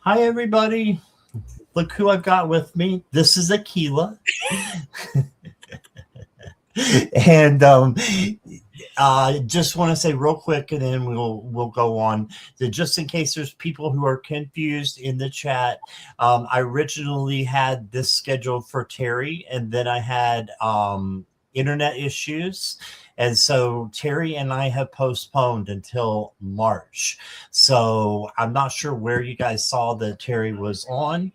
Hi, everybody. Look who I've got with me. This is Akela. and just want to say real quick, and then we'll go on. That just in case there's people who are confused in the chat, I originally had this scheduled for Terry, and then I had internet issues. And so Terry and I have postponed until March. So I'm not sure where you guys saw that Terry was on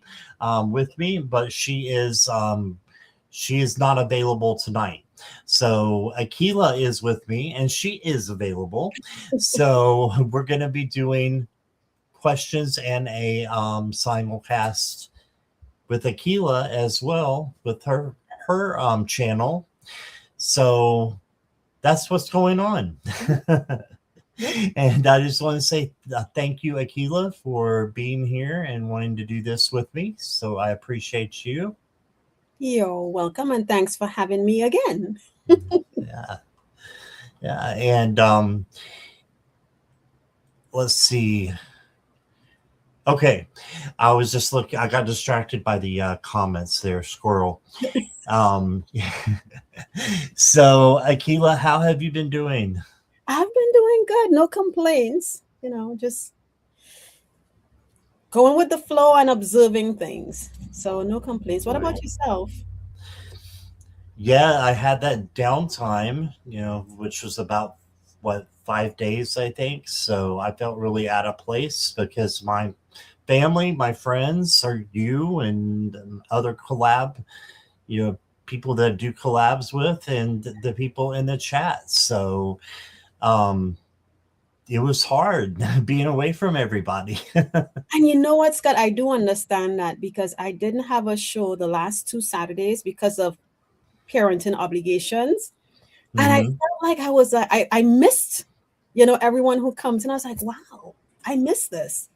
with me, but she is not available tonight. So Akela is with me and she is available. So we're going to be doing questions and a simulcast with Akela as well with her channel. So that's what's going on. And I just want to say thank you, Akela, for being here and wanting to do this with me. So I appreciate you. You're welcome, and thanks for having me again. Yeah. Yeah. And let's see. Okay. I was just looking, I got distracted by the comments there, squirrel. Um, so, Akela, how have you been doing? I've been doing good, no complaints. Just going with the flow and observing things. So, no complaints. What about Right. yourself? Yeah, I had that downtime, which was about what 5 days, I think. So I felt really out of place because my family, my friends, are you and other you know, people that I do collabs with, and the people in the chat. So um, it was hard being away from everybody. And you know what, Scott? I do understand that because I didn't have a show the last two Saturdays because of parenting obligations. And I Hmm. felt like I missed, everyone who comes. And I was like, wow, I missed this.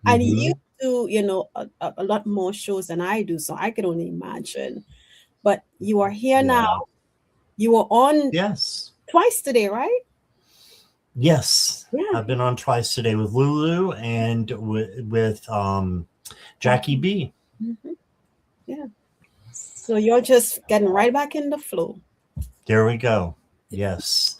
And you Hmm. do, a lot more shows than I do. So I can only imagine. But you are here now. Yeah. You were on Yes. twice today, right? Yes, Yeah. I've been on twice today with Lulu and with Jackie B. Mhm. Yeah. So you're just getting right back in the flow. There we go. Yes,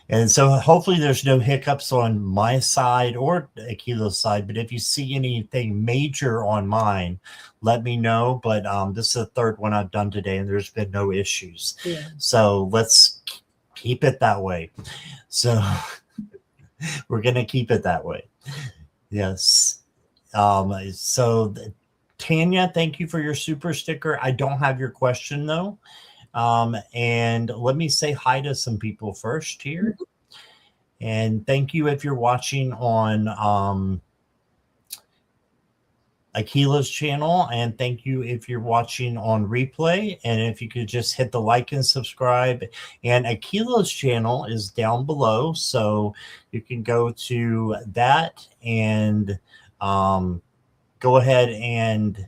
and so hopefully there's no hiccups on my side or Akila's side. But if you see anything major on mine, let me know. But this is the third one I've done today, and there's been no issues. Yeah. So let's keep it that way. So we're gonna keep it that way. Yes. So Tanya, thank you for your super sticker. I don't have your question though. And let me say hi to some people first here. And thank you if you're watching on Akela's channel. And thank you if you're watching on replay. And if you could just hit the like and subscribe. And Akela's channel is down below. So you can go to that and go ahead and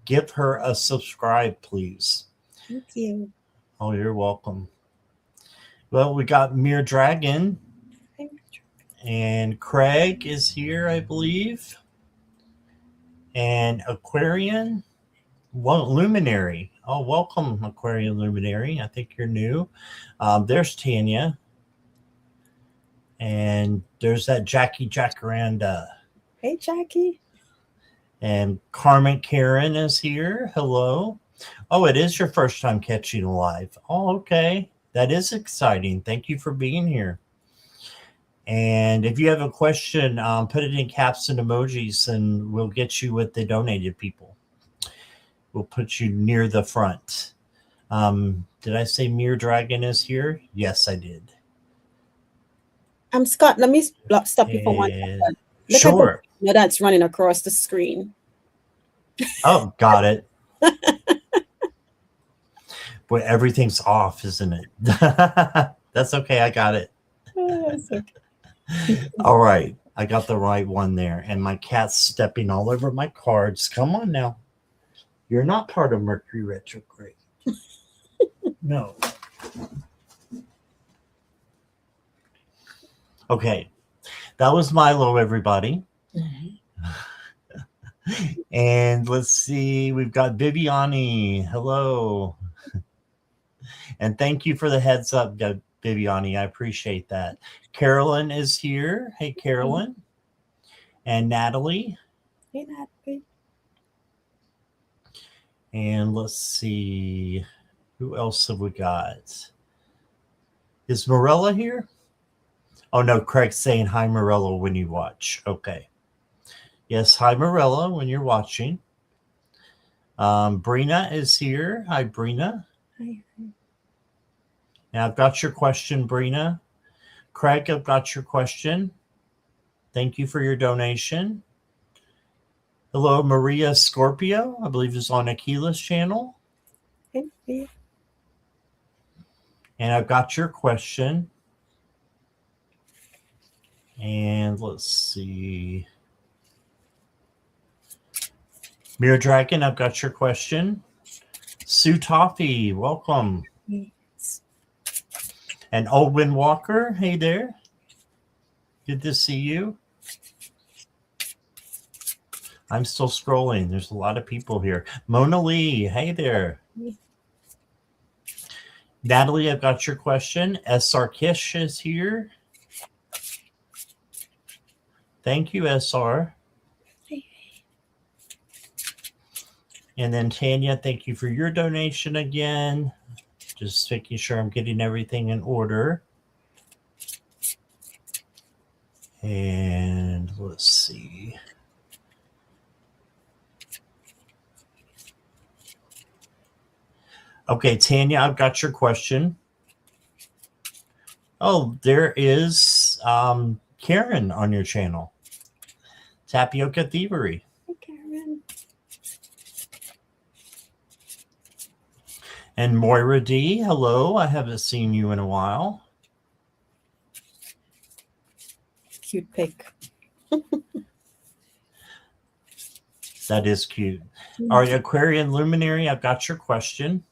give her a subscribe, please. Thank you. Oh, you're welcome. Well, we got Mere Dragon Thank you. and Craig is here, I believe, and Aquarian Luminary. Oh, welcome, Aquarian Luminary. I think you're new. There's Tanya, and there's that Jackie Jacaranda. Hey, Jackie. And Carmen Karen is here. Hello. Oh, it is your first time catching a live. Oh, okay. That is exciting. Thank you for being here. And if you have a question, put it in caps and emojis, and we'll get you with the donated people. We'll put you near the front. Did I say Mere Dragon is here? Yes, I did. Scott, let me stop you for one And second. Look at the sure. that's running across the screen. Oh, got it. Boy, everything's off, isn't it? That's okay. I got it. Oh, that's okay. All right. I got the right one there. And my cat's stepping all over my cards. Come on now. You're not part of Mercury retrograde. No. Okay. That was Milo, everybody. Mhm. And let's see, we've got Viviani. Hello. And thank you for the heads up, Viviani. I appreciate that. Carolyn is here. Hey, Carolyn. And Natalie. Hey, Natalie. And let's see, who else have we got? Is Morella here? Oh, no, Craig's saying hi, Morella, when you watch. Okay. Yes, hi, Morella, when you're watching. Brina is here. Hi, Brina. Hi. Now, I've got your question, Brina. Craig, I've got your question. Thank you for your donation. Hello, Maria Scorpio. I believe is on Akela's channel. Hey. And I've got your question. And let's see. Mirror Dragon, I've got your question. Sue Toffee, welcome. Yes. And Owen Walker, hey there. Good to see you. I'm still scrolling. There's a lot of people here. Mona Lee, hey there. Natalie, I've got your question. SR Kish is here. Thank you, SR. And then Tanya, thank you for your donation again. Just making sure I'm getting everything in order. And let's see. Okay, Tanya, I've got your question. Oh, there is Karen on your channel. Tapioca Thievery. Hey, Karen. And Moira D, hello. I haven't seen you in a while. Cute pic. That is cute. All right, Aquarian Luminary, I've got your question.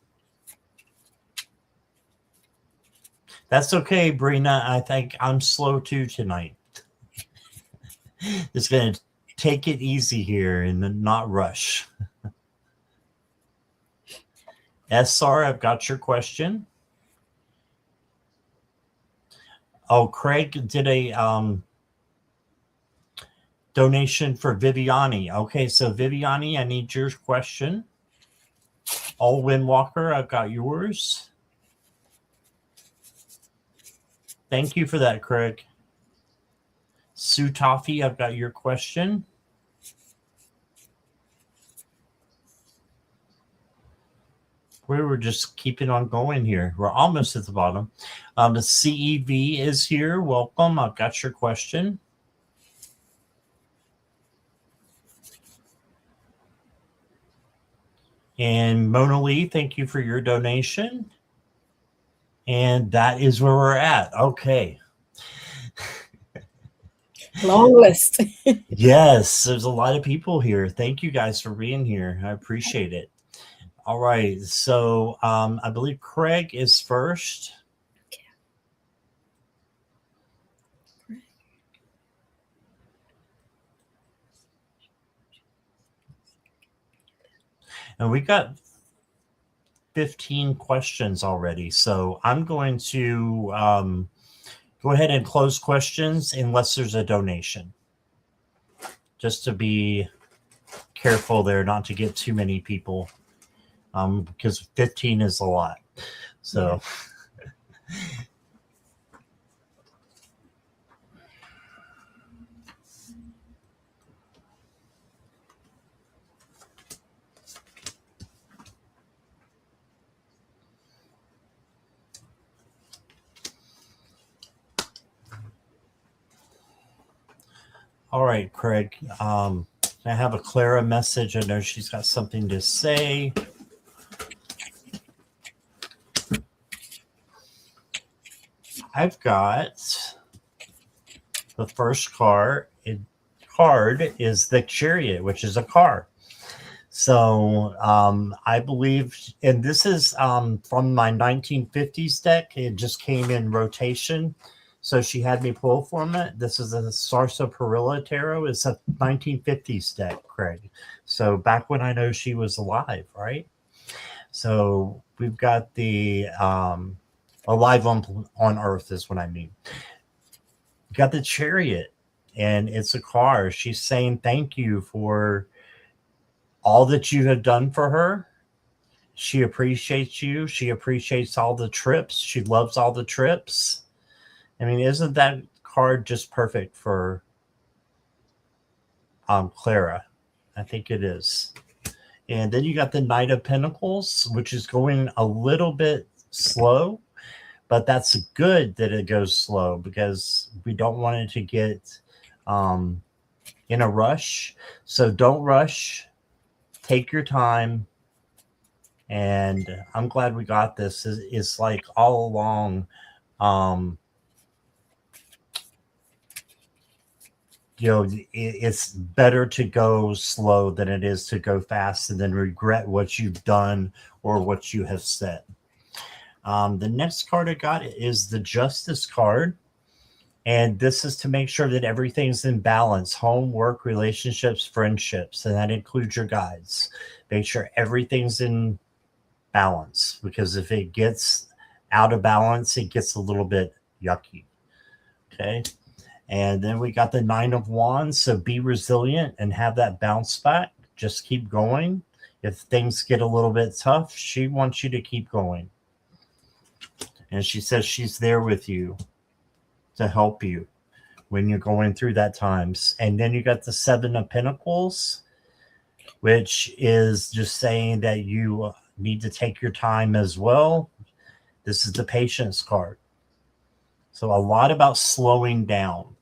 That's okay, Brina. I think I'm slow too tonight. Just going to take it easy here and not rush. SR, I've got your question. Oh, Craig did a donation for Viviani. Okay, so Viviani, I need your question. Alwyn Walker, I've got yours. Thank you for that, Craig. Sue Toffee, I've got your question. We were just keeping on going here. We're almost at the bottom. The CEV is here. Welcome. I've got your question. And Mona Lee, thank you for your donation. And that is where we're at. Okay. Long list. Yes, there's a lot of people here. Thank you guys for being here. I appreciate it. All right. So I believe Craig is first. And we got 15 questions already. So I'm going to go ahead and close questions unless there's a donation. Just to be careful there, not to get too many people, because 15 is a lot. So. Yeah. All right, Craig. I have a Clara message. I know she's got something to say. I've got the first card is the Chariot, which is a car. So I believe, and this is from my 1950s deck. It just came in rotation. So she had me pull from it. This is a Sarsaparilla Tarot. It's a 1950s deck, Craig. So back when I know she was alive, right? So we've got the alive on Earth is what I mean. Got the Chariot, and it's a car. She's saying thank you for all that you have done for her. She appreciates you. She appreciates all the trips. She loves all the trips. I mean, isn't that card just perfect for Clara? I think it is. And then you got the Knight of Pentacles, which is going a little bit slow, but that's good that it goes slow because we don't want it to get um, in a rush. So don't rush. Take your time. And I'm glad we got this. It's like all along, um, it's better to go slow than it is to go fast and then regret what you've done or what you have said. The next card I got is the Justice card. And this is to make sure that everything's in balance: home, work, relationships, friendships. And that includes your guides. Make sure everything's in balance, because if it gets out of balance, it gets a little bit yucky. Okay. And then we got the Nine of Wands. So be resilient and have that bounce back. Just keep going. If things get a little bit tough, she wants you to keep going. And she says she's there with you to help you when you're going through that times. And then you got the Seven of Pentacles, which is just saying that you need to take your time as well. This is the Patience card. So a lot about slowing down.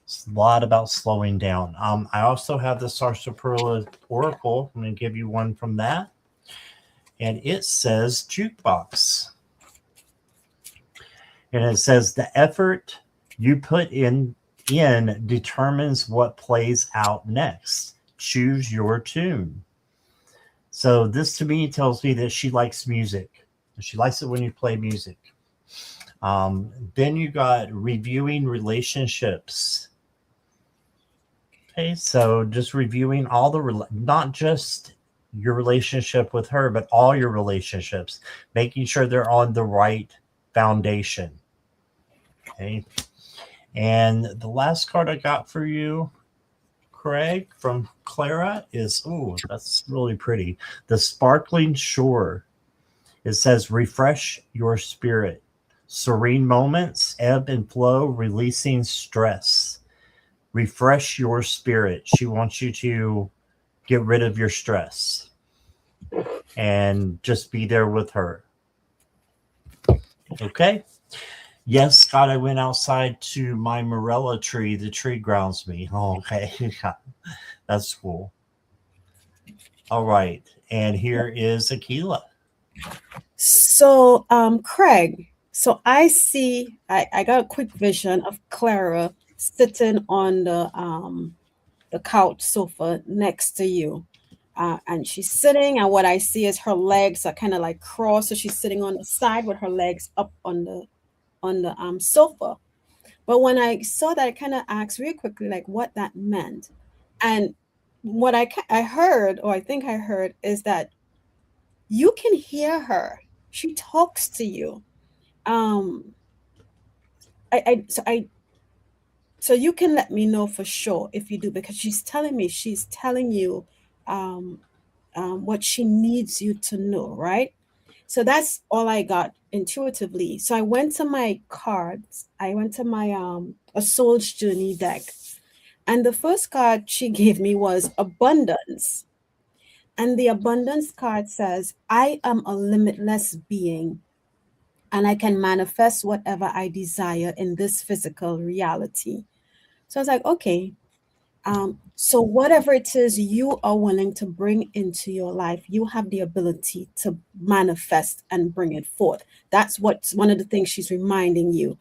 It's a lot about slowing down. I also have the Sarsaparilla Oracle. I'm going to give you one from that. And it says jukebox. And it says the effort you put in determines what plays out next. Choose your tune. So this to me tells me that she likes music. She likes it when you play music. Then you got reviewing relationships. Okay, so just reviewing all the, not just your relationship with her, but all your relationships, making sure they're on the right foundation. Okay. And the last card I got for you, Craig, from Clara is, oh, that's really pretty. The Sparkling Shore. It says, refresh your spirit. Serene moments, ebb and flow, releasing stress. Refresh your spirit. She wants you to get rid of your stress and just be there with her. Okay. Yes, Scott, I went outside to my morella tree. The tree grounds me. Oh, okay. That's cool. All right. And here is Akela. So, Craig, so I see, I got a quick vision of Clara sitting on the couch sofa next to you. And she's sitting, and what I see is her legs are kind of like crossed. So she's sitting on the side with her legs up on the sofa. But when I saw that, I kind of asked real quickly, like what that meant. And what I heard, or I think I heard, is that you can hear her. She talks to you. Um, I so you can let me know for sure if you do, because she's telling you um, what she needs you to know, right? So that's all I got intuitively. So I went to my cards. I went to my a soul's journey deck, and the first card she gave me was abundance. And the abundance card says, I am a limitless being and I can manifest whatever I desire in this physical reality. So I was like, okay, so whatever it is you are willing to bring into your life, you have the ability to manifest and bring it forth. That's what's one of the things she's reminding you.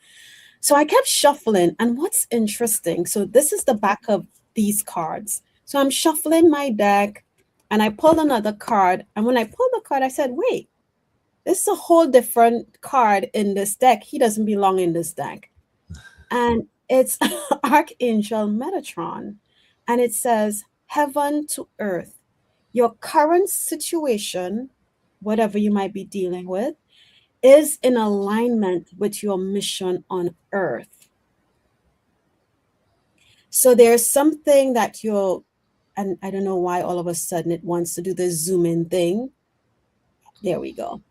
So I kept shuffling. And what's interesting, so this is the back of these cards. So I'm shuffling my deck and I pulled another card. And when I pulled the card, I said, wait, this is a whole different card in this deck. He doesn't belong in this deck. and it's Archangel Metatron, and it says, Heaven to earth. Your current situation, whatever you might be dealing with, is in alignment with your mission on earth. So there's something that you're, and I don't know why all of a sudden it wants to do the zoom in thing. There we go.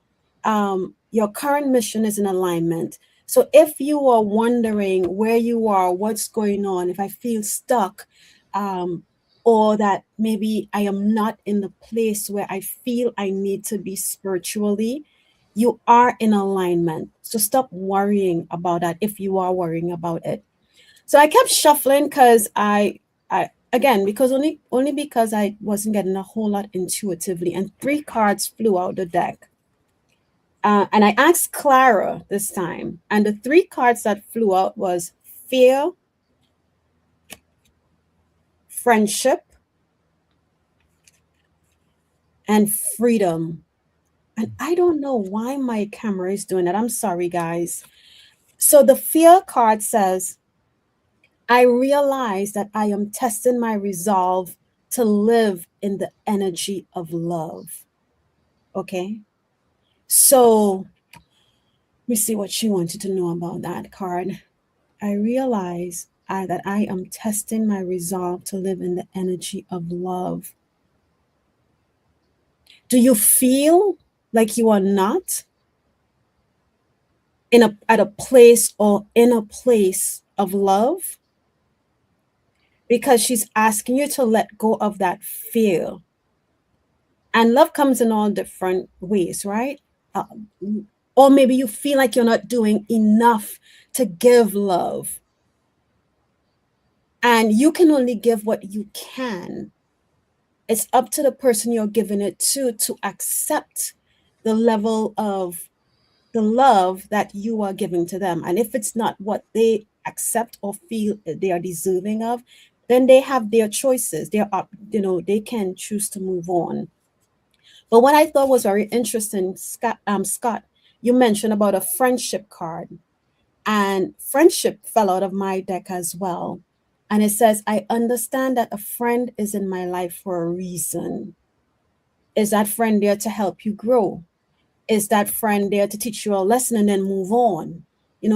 Your current mission is in alignment. So if you are wondering where you are, what's going on, if I feel stuck, um, or that maybe I am not in the place where I feel I need to be spiritually, you are in alignment. So stop worrying about that if you are worrying about it. So I kept shuffling because I again because only because I wasn't getting a whole lot intuitively, and three cards flew out the deck. And I asked Clara this time, and the three cards that flew out was fear, friendship, and freedom. And I don't know why my camera is doing that. I'm sorry, guys. So the fear card says, I realize that I am testing my resolve to live in the energy of love. Okay. So let me see what she wanted to know about that card. I realize that I am testing my resolve to live in the energy of love. Do you feel like you are not at a place or in a place of love? Because she's asking you to let go of that fear. And love comes in all different ways, right? Uh, or maybe you feel like you're not doing enough to give love. And you can only give what you can. It's up to the person you're giving it to accept the level of the love that you are giving to them. And if it's not what they accept or feel they are deserving of, then they have their choices. They're up, they can choose to move on. But what I thought was very interesting, Scott, you mentioned about a friendship card, and friendship fell out of my deck as well. And it says, I understand that a friend is in my life for a reason. Is that friend there to help you grow? Is that friend there to teach you a lesson and then move on?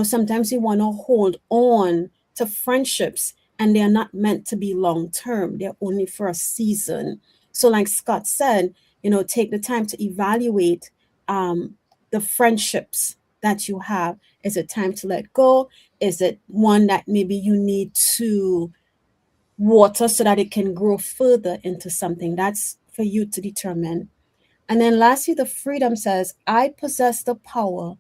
Sometimes you want to hold on to friendships and they're not meant to be long term, they're only for a season. So, like Scott said, take the time to evaluate um, the friendships that you have. Is it time to let go? Is it one that maybe you need to water so that it can grow further into something? That's for you to determine. And then lastly, the freedom says, I possess the power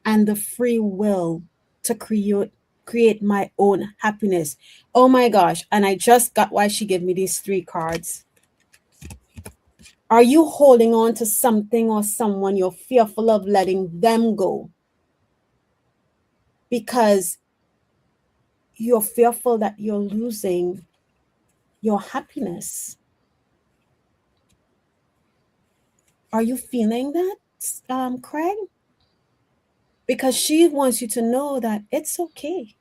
and the free will to create my own happiness. Oh my gosh. And I just got why she gave me these three cards. Are you holding on to something or someone you're fearful of letting them go? Because you're fearful that you're losing your happiness. Are you feeling that, Craig? Because she wants you to know that it's okay.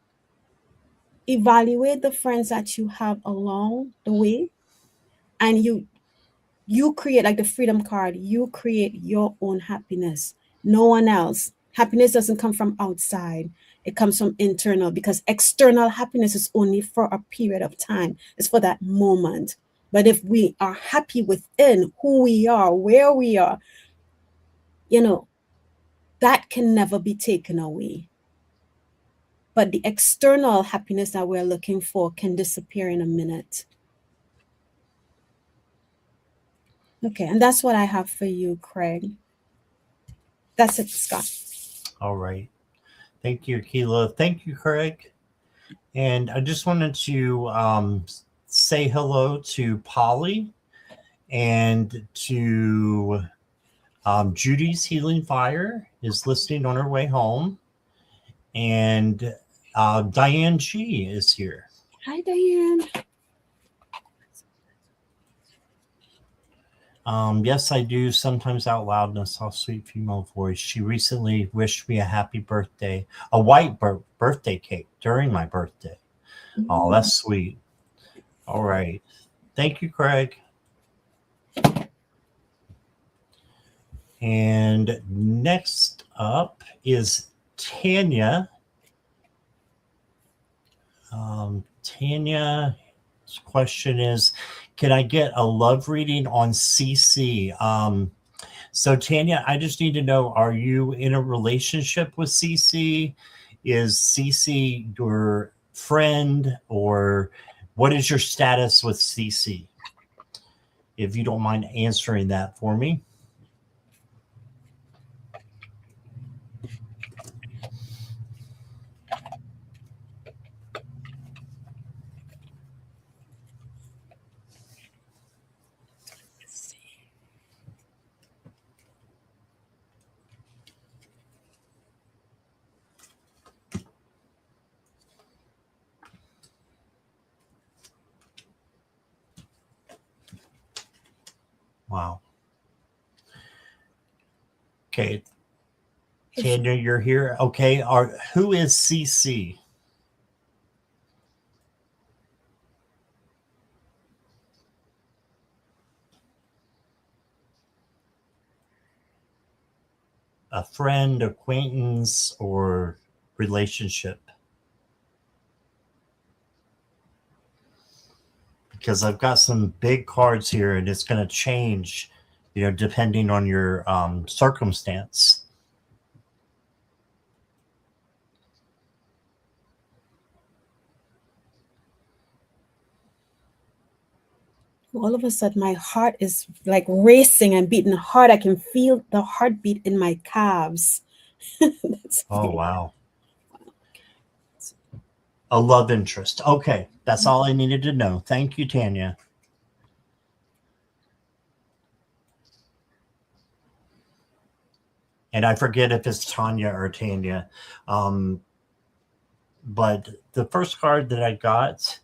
Evaluate the friends that you have along the way, and you create, like the freedom card, you create your own happiness, no one else. Happiness doesn't come from outside, it comes from internal, because external happiness is only for a period of time, it's for that moment. But if we are happy within who we are, where we are, that can never be taken away. But the external happiness that we're looking for can disappear in a minute. Okay, and that's what I have for you, Craig. That's it, Scott. All right. Thank you, Akela. Thank you, Craig. And I just wanted to say hello to Polly and to Judy's Healing Fire is listening on her way home. And Diane G is here. Hi, Diane. Yes, I do. Sometimes out loud in a soft, sweet female voice. She recently wished me a happy birthday, a white birthday cake during my birthday. Oh, Mm. that's sweet. All right. Thank you, Craig. And next up is Tanya. Tanya's question is, can I get a love reading on CC? So Tanya, I just need to know, are you in a relationship with CC? Is CC your friend, or what is your status with CC? If you don't mind answering that for me. Wow. Okay, Tanya, you're here. Okay, who is CC? A friend, acquaintance, or relationship? Because I've got some big cards here, and it's going to change, depending on your circumstance. All of a sudden, my heart is like racing and beating hard. I can feel the heartbeat in my calves. That's Oh, very wow. A love interest. Okay, that's all I needed to know. Thank you, Tanya. And I forget if it's Tanya or Tanya. Um, but the first card that I got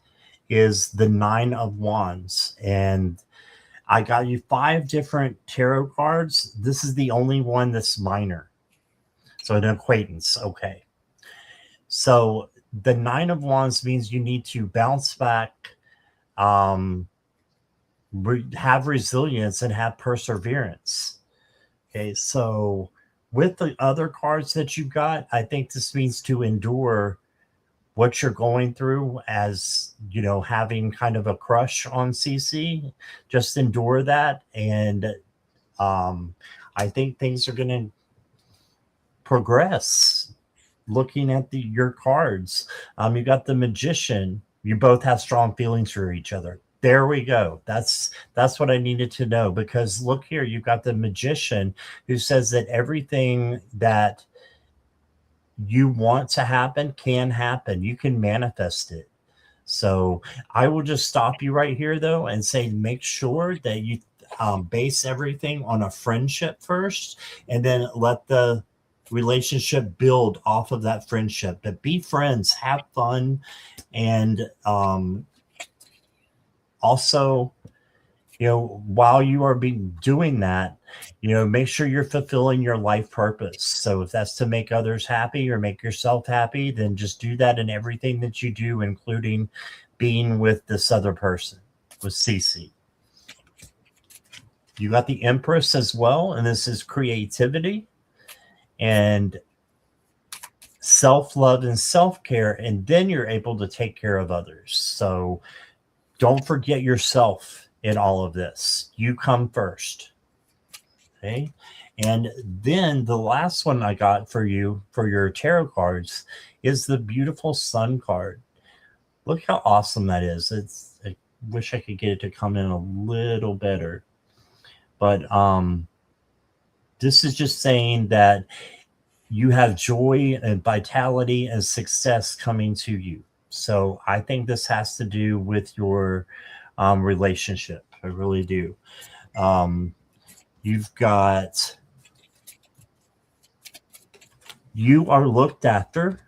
is the Nine of Wands. And I got you 5 different tarot cards. This is the only one that's minor. So an acquaintance. Okay. So the Nine of Wands means you need to bounce back, um, have resilience, and have perseverance. Okay. So with the other cards that you got, I think this means to endure what you're going through, as having kind of a crush on CC. Just endure that, and um, I think things are going to progress. Looking at your cards, you got the Magician. You both have strong feelings for each other. There we go. That's what I needed to know, because look here, you've got the Magician, who says that everything that you want to happen can happen. You can manifest it. So I will just stop you right here, though, and say, make sure that you base everything on a friendship first, and then let the relationship build off of that friendship. But be friends, have fun, and also, while you are doing that, make sure you're fulfilling your life purpose. So if that's to make others happy or make yourself happy, then just do that in everything that you do, including being with this other person, with Cece. You got the Empress as well, and this is creativity and self-love and self-care, and then you're able to take care of others. So don't forget yourself in all of this. You come first. Okay. And then the last one I got for you for your tarot cards is the beautiful Sun card. Look how awesome that is. I wish I could get it to come in a little better. But this is just saying that you have joy and vitality and success coming to you. So I think this has to do with your relationship. I really do. Um, you've got you are looked after.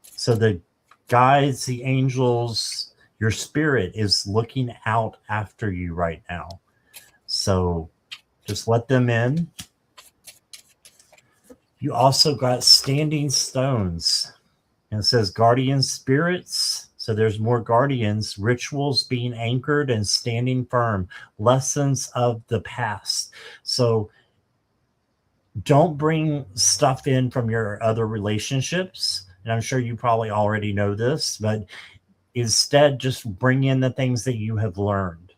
So the guides, the angels, your spirit is looking out after you right now. So Just let them in. You also got standing stones. And it says guardian spirits. So there's more guardians, rituals being anchored and standing firm, lessons of the past. So don't bring stuff in from your other relationships. And I'm sure you probably already know this, but instead just bring in the things that you have learned.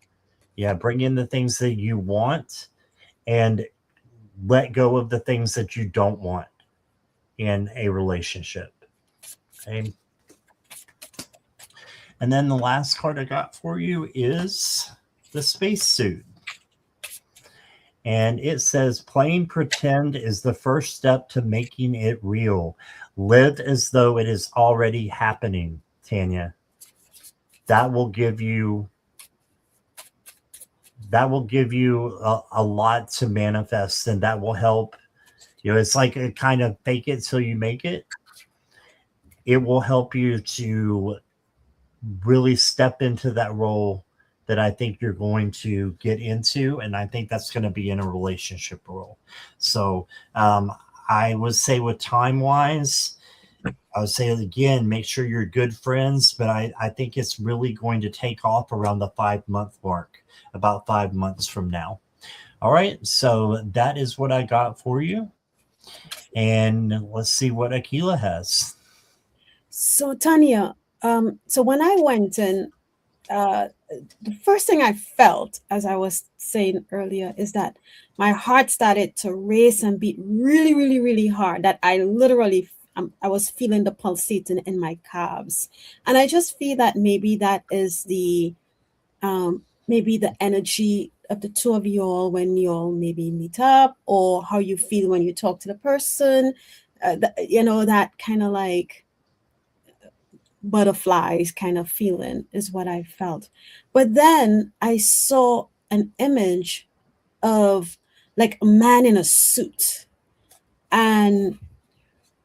Yeah, bring in the things that you want and let go of the things that you don't want in a relationship. Okay. And then the last card I got for you is the spacesuit. And it says playing pretend is the first step to making it real. Live as though it is already happening, Tanya. That will give you a lot to manifest, and that will help. It's like a kind of fake it till you make it. It will help you to really step into that role that I think you're going to get into. And I think that's going to be in a relationship role. So I would say with time wise, I would say again, make sure you're good friends, but I think it's really going to take off around the 5 month mark, about 5 months from now. All right. So that is what I got for you. And let's see what Akela has. So Tanya, so when I went in, uh, the first thing I felt, as I was saying earlier, is that my heart started to race and beat really, really, really hard. That I literally, I was feeling the pulsating in my calves, and I just feel that maybe the energy of the two of you all when you all maybe meet up, or how you feel when you talk to the person. That kind of like butterflies kind of feeling is what I felt. But then I saw an image of like a man in a suit. And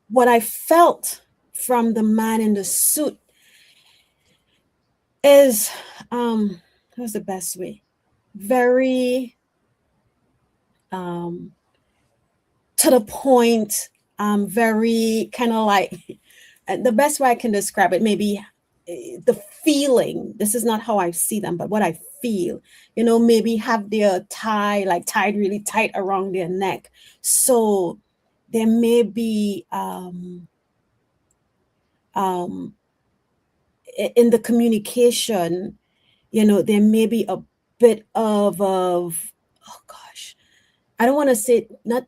what I felt from the man in the suit is what's the best way? Very um to the point, very kind of like the best way I can describe it, maybe the feeling. This is not how I see them, but what I feel. Maybe have their tie like tied really tight around their neck. So there may be um, in the communication, there may be a bit of oh gosh, I don't want to say not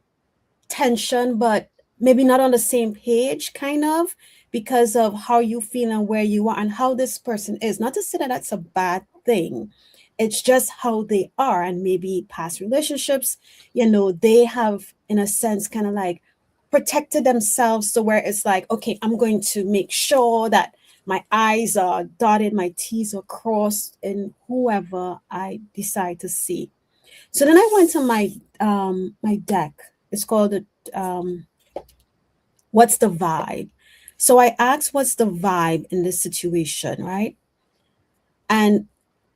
tension, but maybe not on the same page, kind of, because of how you feel and where you are and how this person is. Not to say that that's a bad thing. It's just how they are. And maybe past relationships, they have, in a sense, kind of like protected themselves to where it's like, okay, I'm going to make sure that my I's are dotted, my T's are crossed in whoever I decide to see. So then I went to my deck. It's called um, "What's the Vibe?" So I asked, "What's the vibe in this situation?" Right, and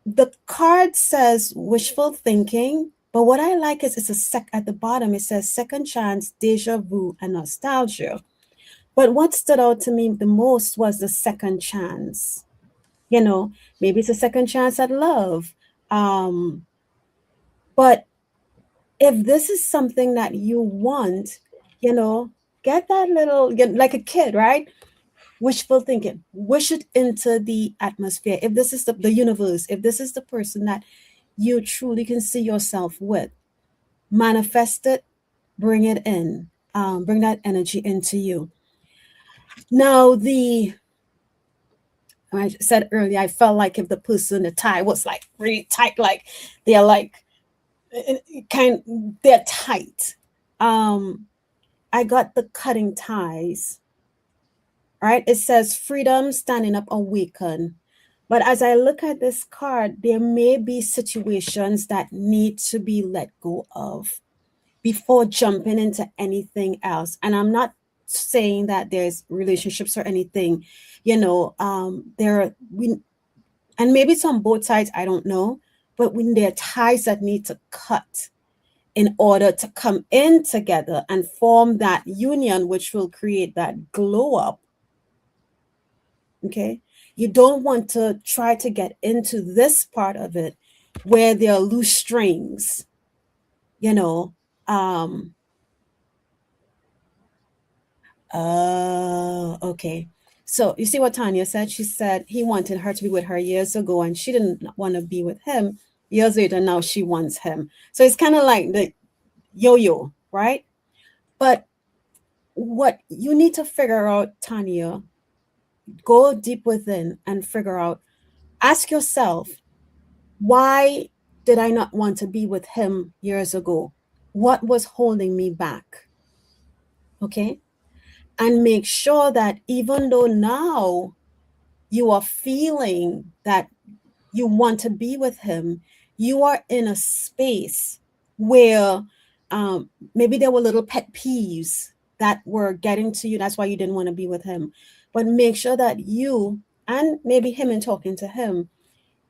the card says wishful thinking. But what I like is it's a sec at the bottom. It says second chance, deja vu, and nostalgia. But what stood out to me the most was the second chance. You know, maybe it's a second chance at love. Um, but if this is something that you want, you know, get like a kid, right? Wishful thinking, wish it into the atmosphere. If this is the universe, if this is the person that you truly can see yourself with, manifest it, bring it in, bring that energy into you. Now, I said earlier, I felt like if the person, the tie was like really tight, like they're like kind, they're tight. Um, I got the cutting ties, right? It says freedom, standing up, awaken. But as I look at this card, there may be situations that need to be let go of before jumping into anything else. And I'm not saying that there's relationships or anything, there are we and maybe it's on both sides, I don't know. But when there are ties that need to cut, in order to come in together and form that union, which will create that glow up. Okay. You don't want to try to get into this part of it where there are loose strings, you know. Okay. So you see what Tanya said? She said he wanted her to be with her years ago and she didn't want to be with him. Years later, now she wants him. So it's kind of like the yo-yo, right? But what you need to figure out, Tanya, go deep within and figure out, ask yourself, why did I not want to be with him years ago? What was holding me back? Okay. And make sure that even though now you are feeling that you want to be with him, you are in a space where maybe there were little pet peeves that were getting to you. That's why you didn't want to be with him. But make sure that you and maybe him in talking to him,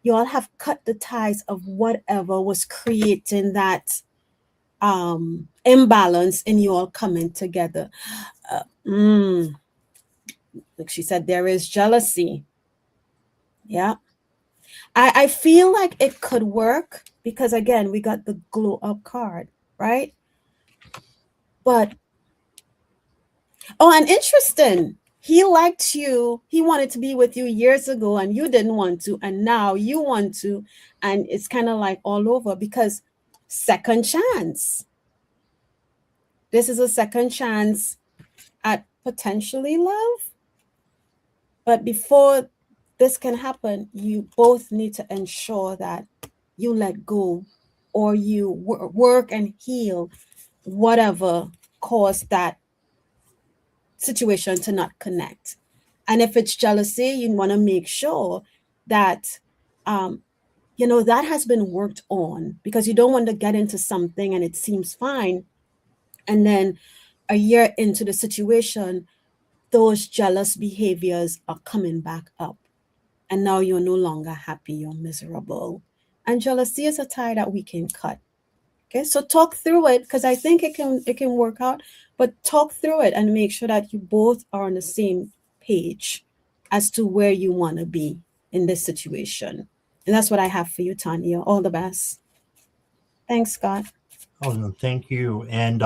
you all have cut the ties of whatever was creating that imbalance in you all coming together. Like she said, there is jealousy. Yeah. I feel like it could work because again, we got the glow up card, right? But and interesting. He liked you. He wanted to be with you years ago and you didn't want to, and now you want to, and it's kind of like all over because second chance. This is a second chance at potentially love. But before this can happen, you both need to ensure that you let go or you work and heal whatever caused that situation to not connect. And if it's jealousy, you want to make sure that that has been worked on, because you don't want to get into something and it seems fine, and then a year into the situation, those jealous behaviors are coming back up. And now you're no longer happy, you're miserable. And jealousy is a tie that we can cut. Okay, so talk through it because I think it can work out, but talk through it and make sure that you both are on the same page as to where you want to be in this situation. And that's what I have for you, Tanya. All the best. Thanks, Scott. Oh, no, thank you. And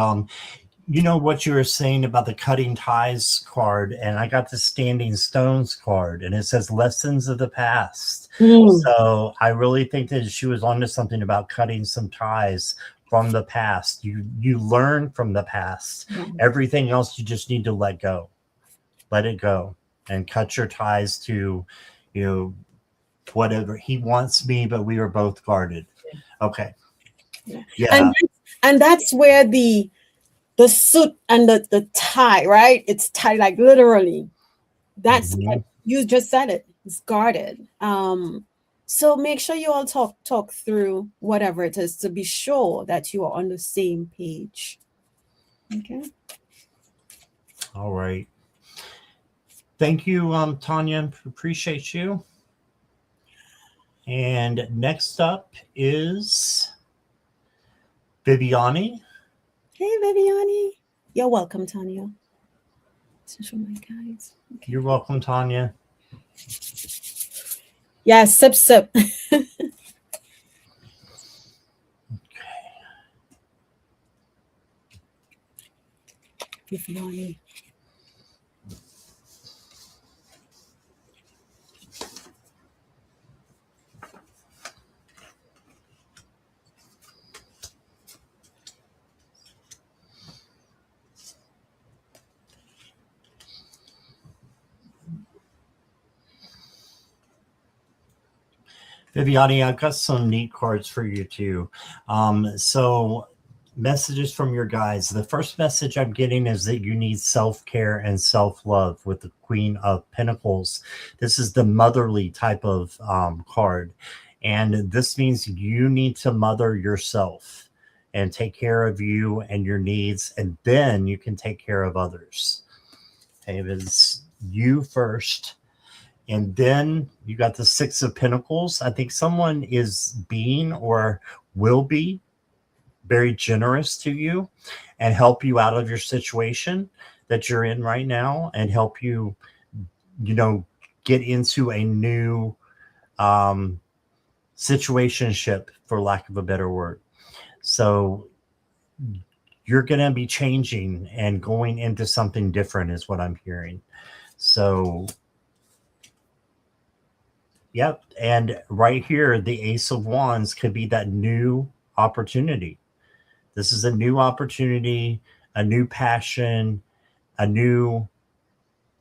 you know what you were saying about the cutting ties card, and I got the standing stones card, and it says lessons of the past. So I really think that she was onto something about cutting some ties from the past. You learn from the past. Everything else you just need to let go. Let it go and cut your ties to, whatever. He wants me, but we are both guarded. Okay. Yeah. And that's where the suit and the tie, right? It's tied like literally. That's like you just said it. It's guarded. So make sure you all talk through whatever it is to be sure that you are on the same page. Okay. All right. Thank you, Tanya. Appreciate you. And next up is Viviani. Hey, Viviani. You're welcome, Tanya. Show my guys. Okay. You're welcome, Tanya. Yeah, sip. Okay. Viviani. Viviani, I've got some neat cards for you too. So messages from your guides. The first message I'm getting is that you need self-care and self-love with the Queen of Pentacles. This is the motherly type of card. And this means you need to mother yourself and take care of you and your needs, and then you can take care of others. Okay, it's you first. And then you got the Six of Pentacles. I think someone is being or will be very generous to you and help you out of your situation that you're in right now and help you, you know, get into a new um, situationship, for lack of a better word. So you're going to be changing and going into something different, is what I'm hearing. So, yep. And right here, the Ace of Wands could be that new opportunity. This is a new opportunity, a new passion, a new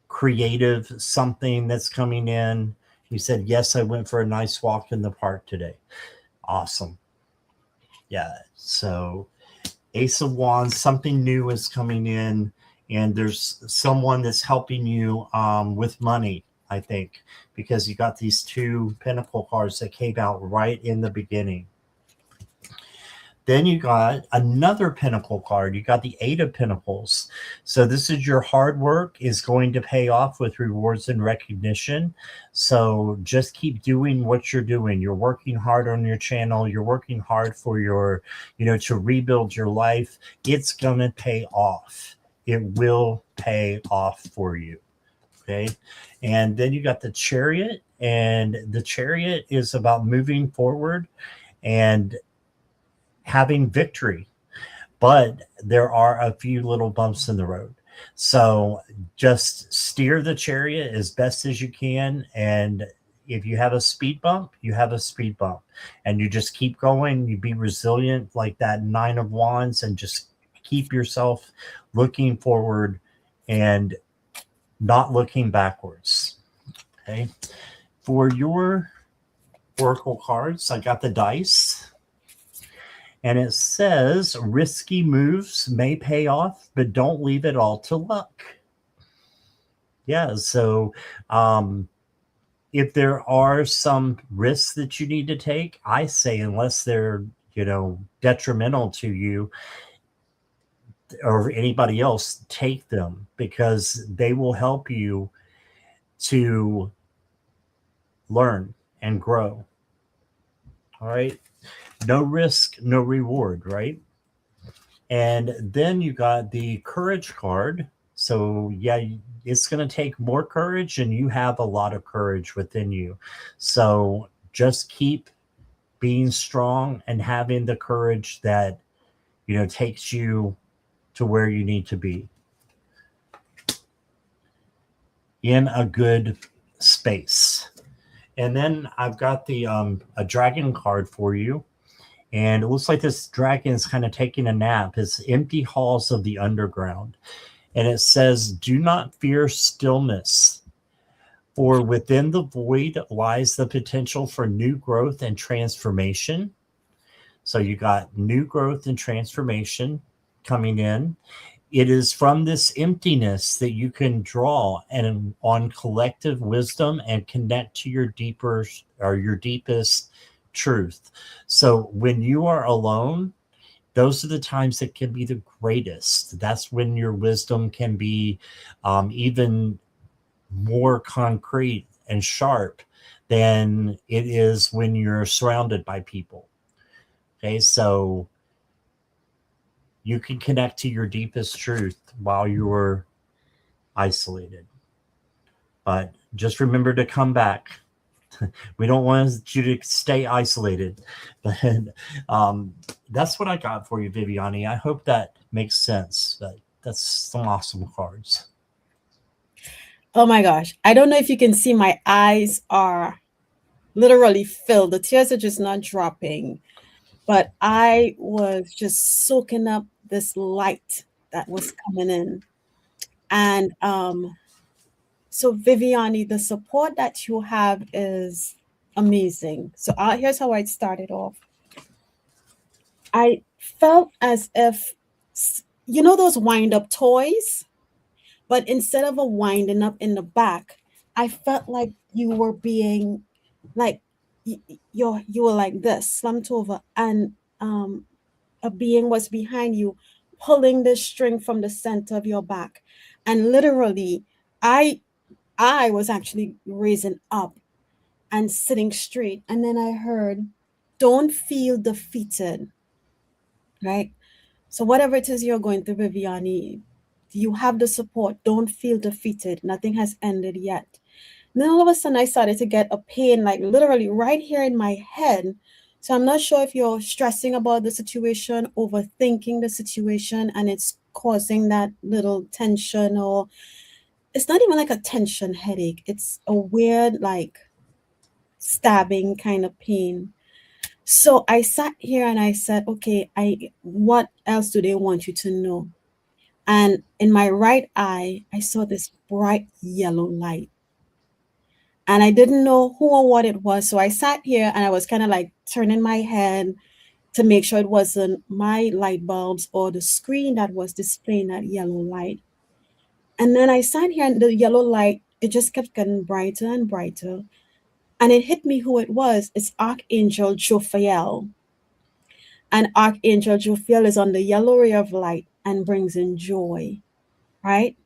creative something that's coming in. You said, yes, I went for a nice walk in the park today. Awesome. Yeah. So, Ace of Wands, something new is coming in, and there's someone that's helping you with money, I think, because you got these two Pentacle cards that came out right in the beginning. Then you got another Pentacle card. You got the Eight of Pentacles. So this is your hard work is going to pay off with rewards and recognition. So just keep doing what you're doing. You're working hard on your channel. You're working hard for your, to rebuild your life. It's going to pay off. It will pay off for you. Okay. And then you got the Chariot, and the Chariot is about moving forward and having victory, but there are a few little bumps in the road. So just steer the Chariot as best as you can. And if you have a speed bump, you have a speed bump, and you just keep going. You be resilient like that Nine of Wands, and just keep yourself looking forward and not looking backwards. Okay. For your Oracle cards, I got the dice. And it says risky moves may pay off, but don't leave it all to luck. Yeah. So if there are some risks that you need to take, I say, unless they're, detrimental to you or anybody else, take them, because they will help you to learn and grow. All right. No risk, no reward, right? And then you got the courage card. So, yeah, it's going to take more courage, and you have a lot of courage within you. So, just keep being strong and having the courage that, takes you to where you need to be in a good space. And then I've got the a dragon card for you. And it looks like this dragon is kind of taking a nap. It's empty halls of the underground. And it says, do not fear stillness, for within the void lies the potential for new growth and transformation. So you got new growth and transformation coming in. It is from this emptiness that you can draw and on collective wisdom and connect to your deeper or your deepest truth. So when you are alone, those are the times that can be the greatest. That's when your wisdom can be even more concrete and sharp than it is when you're surrounded by people. Okay, so you can connect to your deepest truth while you're isolated. But just remember to come back. We don't want you to stay isolated. But that's what I got for you, Viviani. I hope that makes sense. That's some awesome cards. Oh my gosh. I don't know if you can see, my eyes are literally filled. The tears are just not dropping. But I was just soaking up this light that was coming in. And so Viviani, the support that you have is amazing. So here's how I started off. I felt as if, those wind up toys, but instead of a winding up in the back, I felt like you were being like, you were like this, slumped over, and a being was behind you, pulling the string from the center of your back. And literally, I was actually raising up and sitting straight. And then I heard, don't feel defeated. right? So whatever it is you're going through, Viviani, you have the support. Don't feel defeated. Nothing has ended yet. And then all of a sudden, I started to get a pain, like literally right here in my head. So I'm not sure if you're stressing about the situation, overthinking the situation, and it's causing that little tension, or it's not even like a tension headache. It's a weird, like stabbing kind of pain. So I sat here and I said, okay, what else do they want you to know? And in my right eye, I saw this bright yellow light. And I didn't know who or what it was. So I sat here and I was kind of like turning my head to make sure it wasn't my light bulbs or the screen that was displaying that yellow light. And then I sat here and the yellow light, it just kept getting brighter and brighter. And it hit me who it was. It's Archangel Jophiel. And Archangel Jophiel is on the yellow ray of light and brings in joy, right?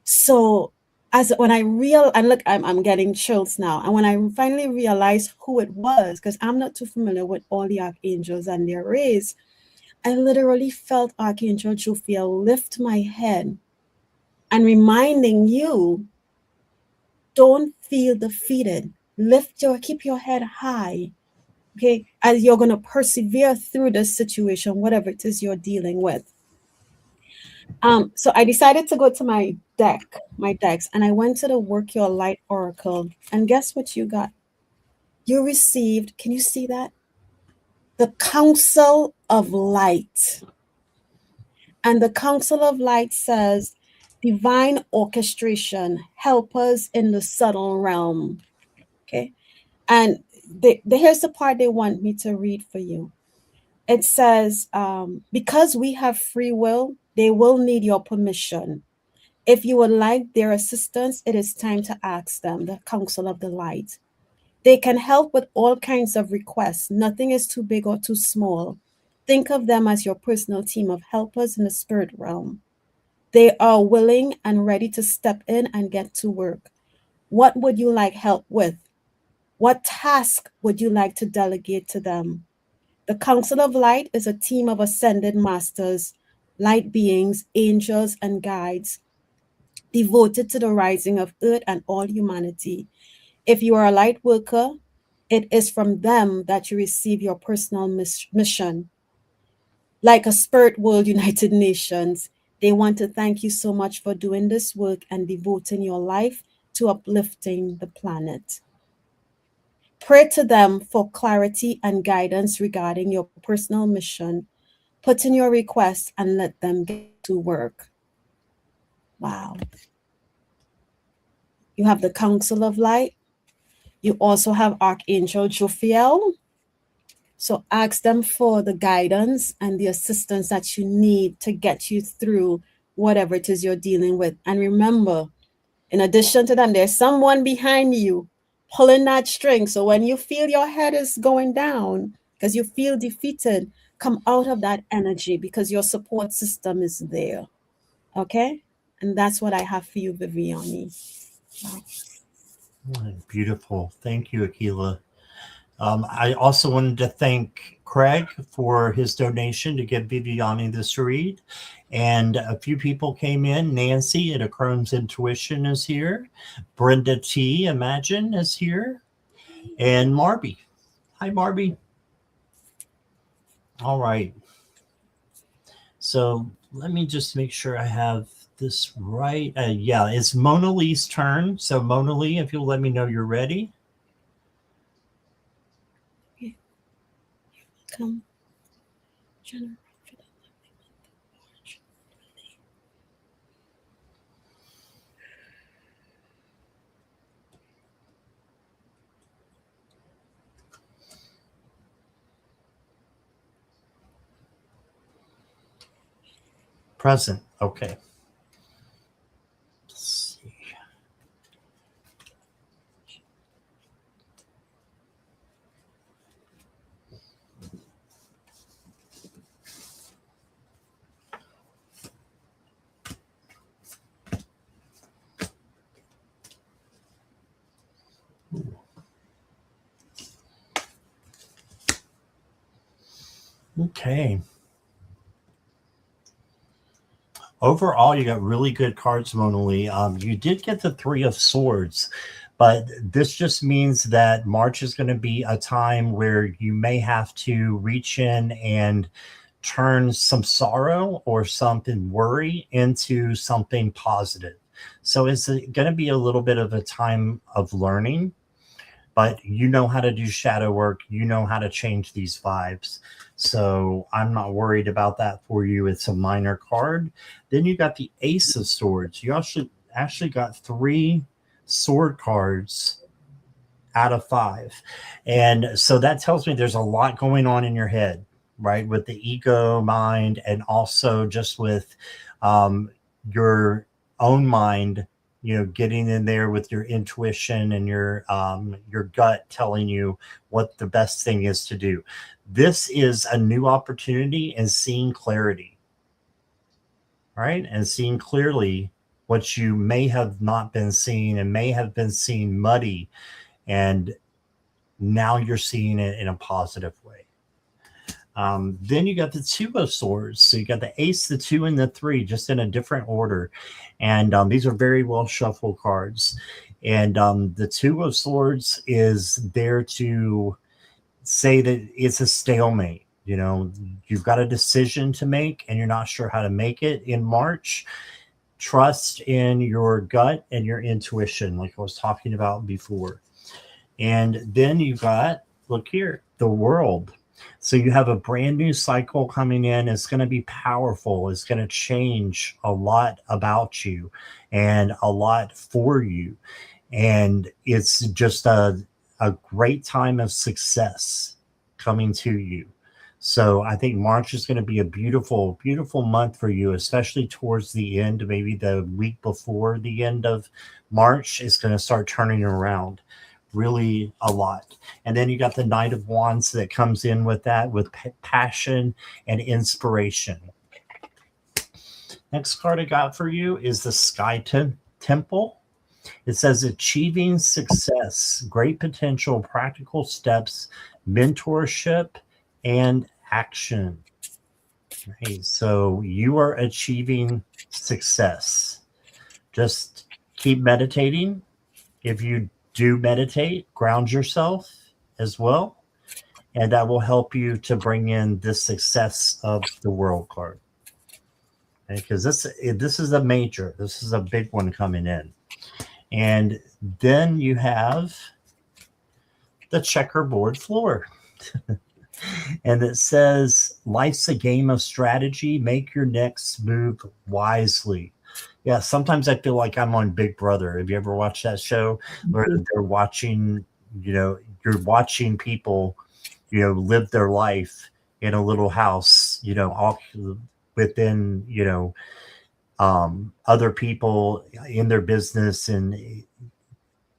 So as when I real and look, I'm getting chills now. And when I finally realized who it was, because I'm not too familiar with all the archangels and their rays, I literally felt Archangel Jophiel lift my head and reminding you, don't feel defeated. Keep your head high. Okay, as you're gonna persevere through this situation, whatever it is you're dealing with. So I decided to go to my decks, and I went to the Work Your Light Oracle. And guess what you got? You received, can you see that? The Council of Light. And the Council of Light says, divine orchestration, help us in the subtle realm. Okay. And here's the part they want me to read for you. It says, because we have free will, they will need your permission. If you would like their assistance, it is time to ask them, the Council of the Light. They can help with all kinds of requests. Nothing is too big or too small. Think of them as your personal team of helpers in the spirit realm. They are willing and ready to step in and get to work. What would you like help with? What task would you like to delegate to them? The Council of Light is a team of ascended masters, light beings, angels, and guides devoted to the rising of earth and all humanity. If you are a light worker, it is from them that you receive your personal mission. Like a Spirit World United Nations, they want to thank you so much for doing this work and devoting your life to uplifting the planet. Pray to them for clarity and guidance regarding your personal mission. Put in your request and let them get to work. Wow. You have the Council of Light. You also have Archangel Jophiel. So ask them for the guidance and the assistance that you need to get you through whatever it is you're dealing with. And remember, in addition to them, there's someone behind you pulling that string. So when you feel your head is going down because you feel defeated, come out of that energy because your support system is there. Okay? And that's what I have for you, Viviani. Beautiful. Thank you, Akela. I also wanted to thank Craig for his donation to give Viviani this read. And a few people came in. Nancy at A Crone's Intuition is here. Brenda T, Imagine, is here. And Marby. Hi, Marby. All right. So let me just make sure I have this right. Yeah, it's Mona Lee's turn. So, Mona Lee, if you'll let me know you're ready. Come. Present. Okay. Let's see. Okay. overall, you got really good cards, Mona Lee. You did get the Three of Swords, but this just means that March is going to be a time where you may have to reach in and turn some sorrow or something worry into something positive. So it's going to be a little bit of a time of learning, but you know how to do shadow work. You know how to change these vibes. So I'm not worried about that for you. It's a minor card. Then you got the Ace of Swords. You actually got three sword cards out of five. And so that tells me there's a lot going on in your head, right? With the ego mind and also just with um, your own mind, getting in there with your intuition and your gut telling you what the best thing is to do. This is a new opportunity and seeing clarity, right? And seeing clearly what you may have not been seeing and may have been seeing muddy, and now you're seeing it in a positive way. Then you got the Two of Swords. So you got the Ace, the Two, and the Three, just in a different order. And these are very well shuffled cards. And the Two of Swords is there to say that it's a stalemate. You've got a decision to make and you're not sure how to make it in March. Trust in your gut and your intuition, like I was talking about before. And then you got, look here, the World. So you have a brand new cycle coming in. It's going to be powerful. It's going to change a lot about you and a lot for you. And it's just a great time of success coming to you. So I think March is going to be a beautiful, beautiful month for you, especially towards the end, maybe the week before the end of March is going to start turning around really a lot. And then you got the Knight of Wands that comes in with that, with passion and inspiration. Next card I got for you is the Sky Temple. It says achieving success, great potential, practical steps, mentorship, and action. Right, so you are achieving success. Just keep meditating. If you do meditate, ground yourself as well, and that will help you to bring in the success of the World card. Because this is a major, this is a big one coming in. And then you have the checkerboard floor. And it says, life's a game of strategy. Make your next move wisely. Yeah, sometimes I feel like I'm on Big Brother. Have you ever watched that show where they're watching, you're watching people, live their life in a little house, all within, other people in their business. And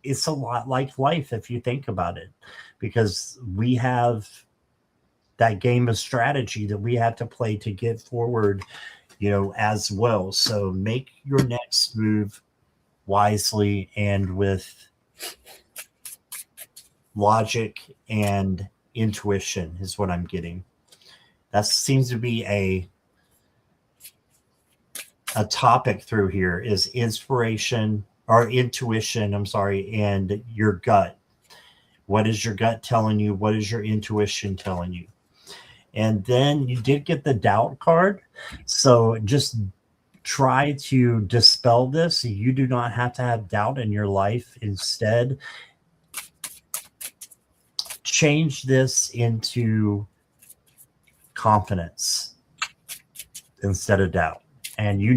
it's a lot like life if you think about it, because we have that game of strategy that we have to play to get forward, as well. So make your next move wisely and with logic and intuition is what I'm getting. That seems to be a topic through here is inspiration or intuition, I'm sorry, and your gut. What is your gut telling you? What is your intuition telling you? And then you did get the doubt card. So just try to dispel this. You do not have to have doubt in your life. Instead, change this into confidence instead of doubt. And you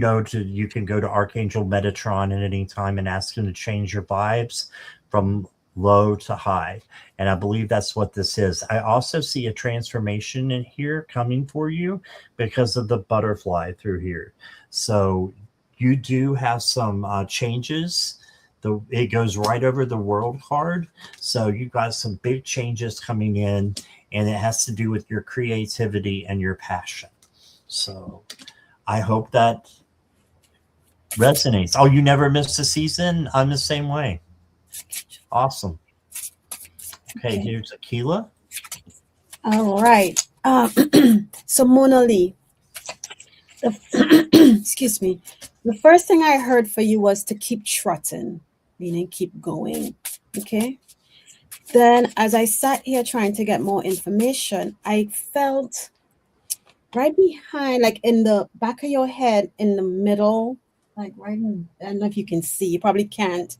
can go to Archangel Metatron at any time and ask him to change your vibes from low to high. And I believe that's what this is. I also see a transformation in here coming for you because of the butterfly through here. So you do have some changes. It goes right over the World card. So you've got some big changes coming in, and it has to do with your creativity and your passion. So I hope that resonates. Oh, you never missed a season? I'm the same way. Awesome. Okay, here's Akela. All right. So Mona Lee, Excuse me. The first thing I heard for you was to keep trotting, meaning keep going. Okay. Then, as I sat here trying to get more information, I felt right behind, like in the back of your head, in the middle, like right in, I don't know if you can see, you probably can't.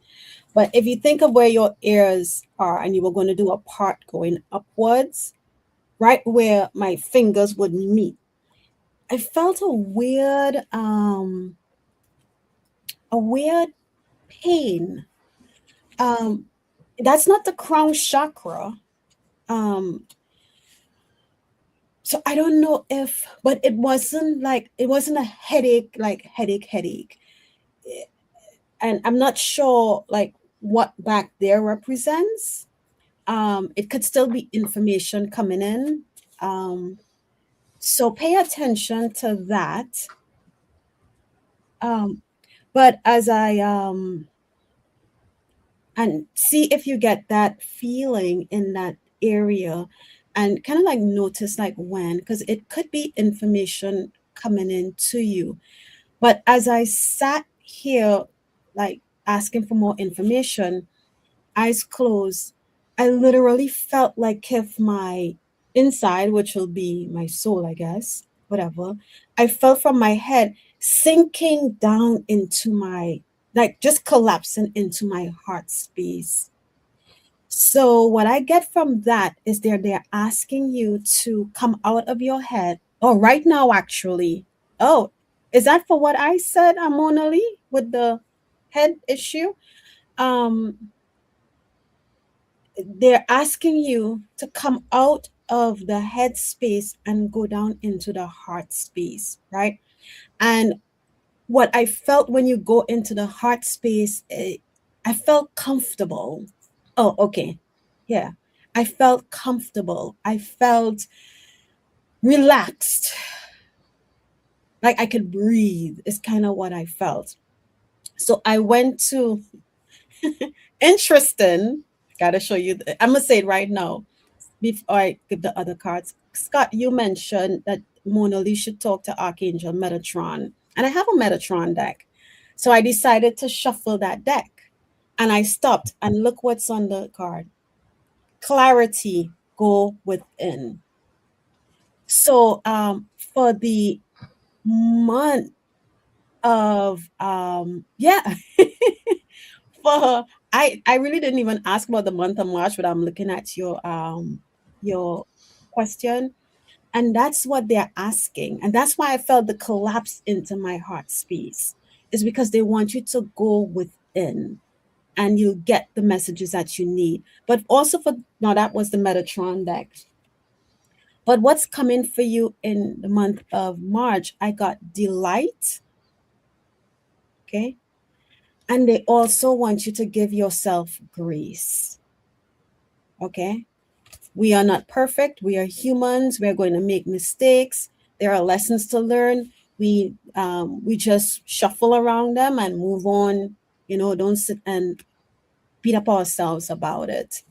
But if you think of where your ears are and you were going to do a part going upwards, right where my fingers would meet, I felt a weird pain. Um, that's not the crown chakra. Um, so I don't know if, but it wasn't a headache, like headache. And I'm not sure like what back there represents. It could still be information coming in. Um, so pay attention to that. Um, but as I and see if you get that feeling in that area and kind of like notice like when, because it could be information coming in to you. But as I sat here like asking for more information, eyes closed, I literally felt like if my inside, which will be my soul, I guess, whatever, I felt from my head sinking down into my, like just collapsing into my heart space. So what I get from that is they're asking you to come out of your head. Oh, right now, actually. Oh, is that for what I said, Mona Lee, with the head issue? Um, they're asking you to come out of the head space and go down into the heart space, right? And what I felt when you go into the heart space, I felt comfortable. Oh, okay. Yeah. I felt comfortable. I felt relaxed. Like I could breathe, is kind of what I felt. So I went to, interesting. Gotta show you. I'm gonna say it right now before I give the other cards. Scott, you mentioned that Mona Lee should talk to Archangel Metatron, and I have a Metatron deck. So I decided to shuffle that deck, and I stopped and look what's on the card. Clarity, go within. So for the month of yeah, for I really didn't even ask about the month of March, but I'm looking at your question. And that's what they're asking. And that's why I felt the collapse into my heart space, is because they want you to go within and you'll get the messages that you need. But also for, now that was the Metatron deck. But what's coming for you in the month of March, I got delight. Okay. And they also want you to give yourself grace. Okay. We are not perfect. We are humans. We are going to make mistakes. There are lessons to learn. We just shuffle around them and move on. You know, don't sit and beat up ourselves about it.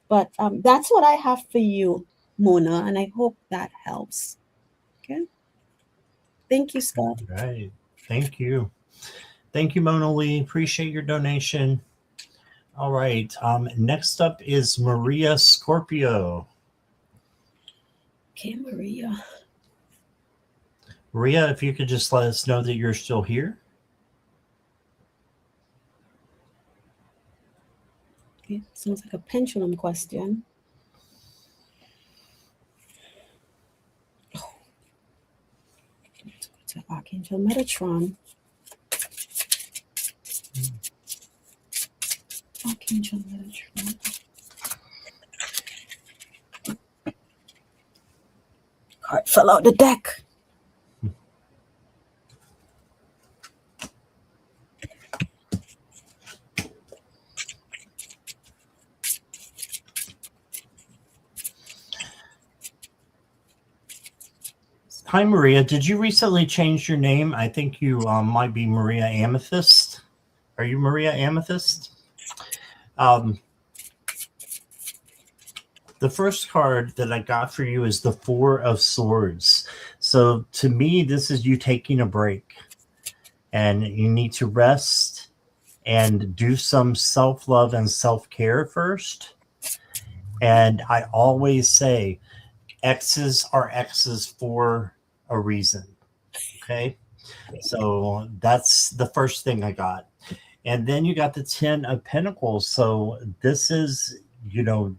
But that's what I have for you, Mona, and I hope that helps. Okay. Thank you, All Scott. right. Thank you. Thank you, Mona Lee. Appreciate your donation. All right. Next up is Maria Scorpio. Okay, Maria. Maria, if you could just let us know that you're still here. Okay, sounds like a pendulum question. Oh, let's go to Archangel Metatron. Archangel Metatron. Card fell out the deck. Hi, Maria. Did you recently change your name? I think you might be Maria Amethyst. Are you Maria Amethyst? Um, The first card that I got for you is the Four of Swords. So to me, this is you taking a break, and you need to rest and do some self love and self care first. And I always say X's are X's for a reason. Okay. So that's the first thing I got. And then you got the 10 of Pentacles. So this is, you know,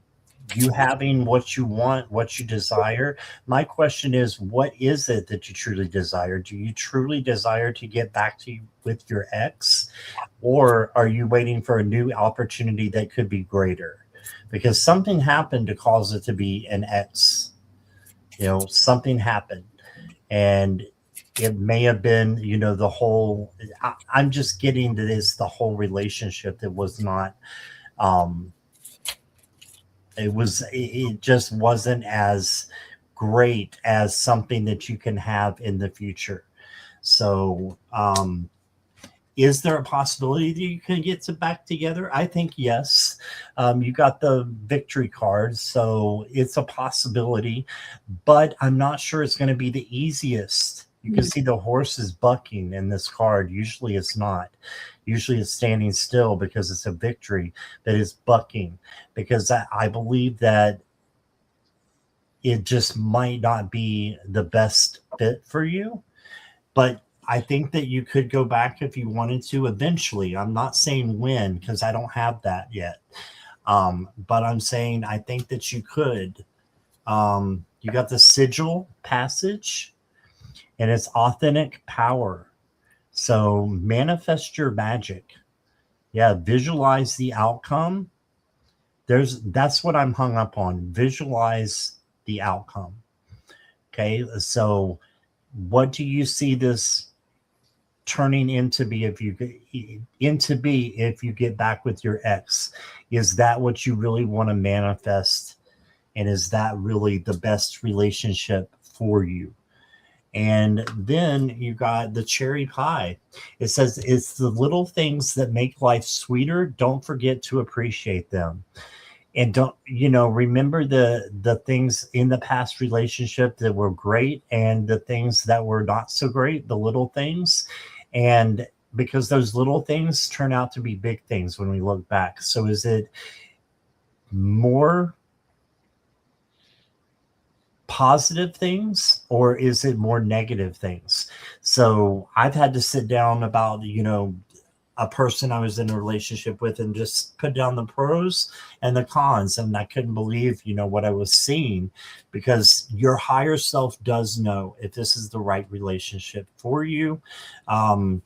you having what you want, what you desire. My question is, what is it that you truly desire? Do you truly desire to get back to with your ex, or are you waiting for a new opportunity that could be greater? Because something happened to cause it to be an ex. You know, something happened, and it may have been, you know, the whole. I'm just getting to this the whole relationship that was not. Um, it just wasn't as great as something that you can have in the future. So is there a possibility that you can get to back together? I think yes. You got the victory card, so it's a possibility, but I'm not sure it's going to be the easiest. You can see the horse is bucking in this card. Usually it's not. Usually it's standing still because it's a victory, but it's bucking because I believe that it just might not be the best fit for you. But I think that you could go back if you wanted to eventually. I'm not saying when because I don't have that yet. But I'm saying I think that you could. You got the sigil passage, and it's authentic power. So manifest your magic. Yeah, visualize the outcome. That's what I'm hung up on. Visualize the outcome. Okay, so what do you see this turning into be if you get back with your ex? Is that what you really want to manifest, and is that really the best relationship for you? And then you got the cherry pie. It says it's the little things that make life sweeter. Don't forget to appreciate them. And don't, remember the things in the past relationship that were great and the things that were not so great, the little things. And because those little things turn out to be big things when we look back. So is it more positive things or is it more negative things? So I've had to sit down about, a person I was in a relationship with and just put down the pros and the cons. And I couldn't believe, what I was seeing, because your higher self does know if this is the right relationship for you. Um,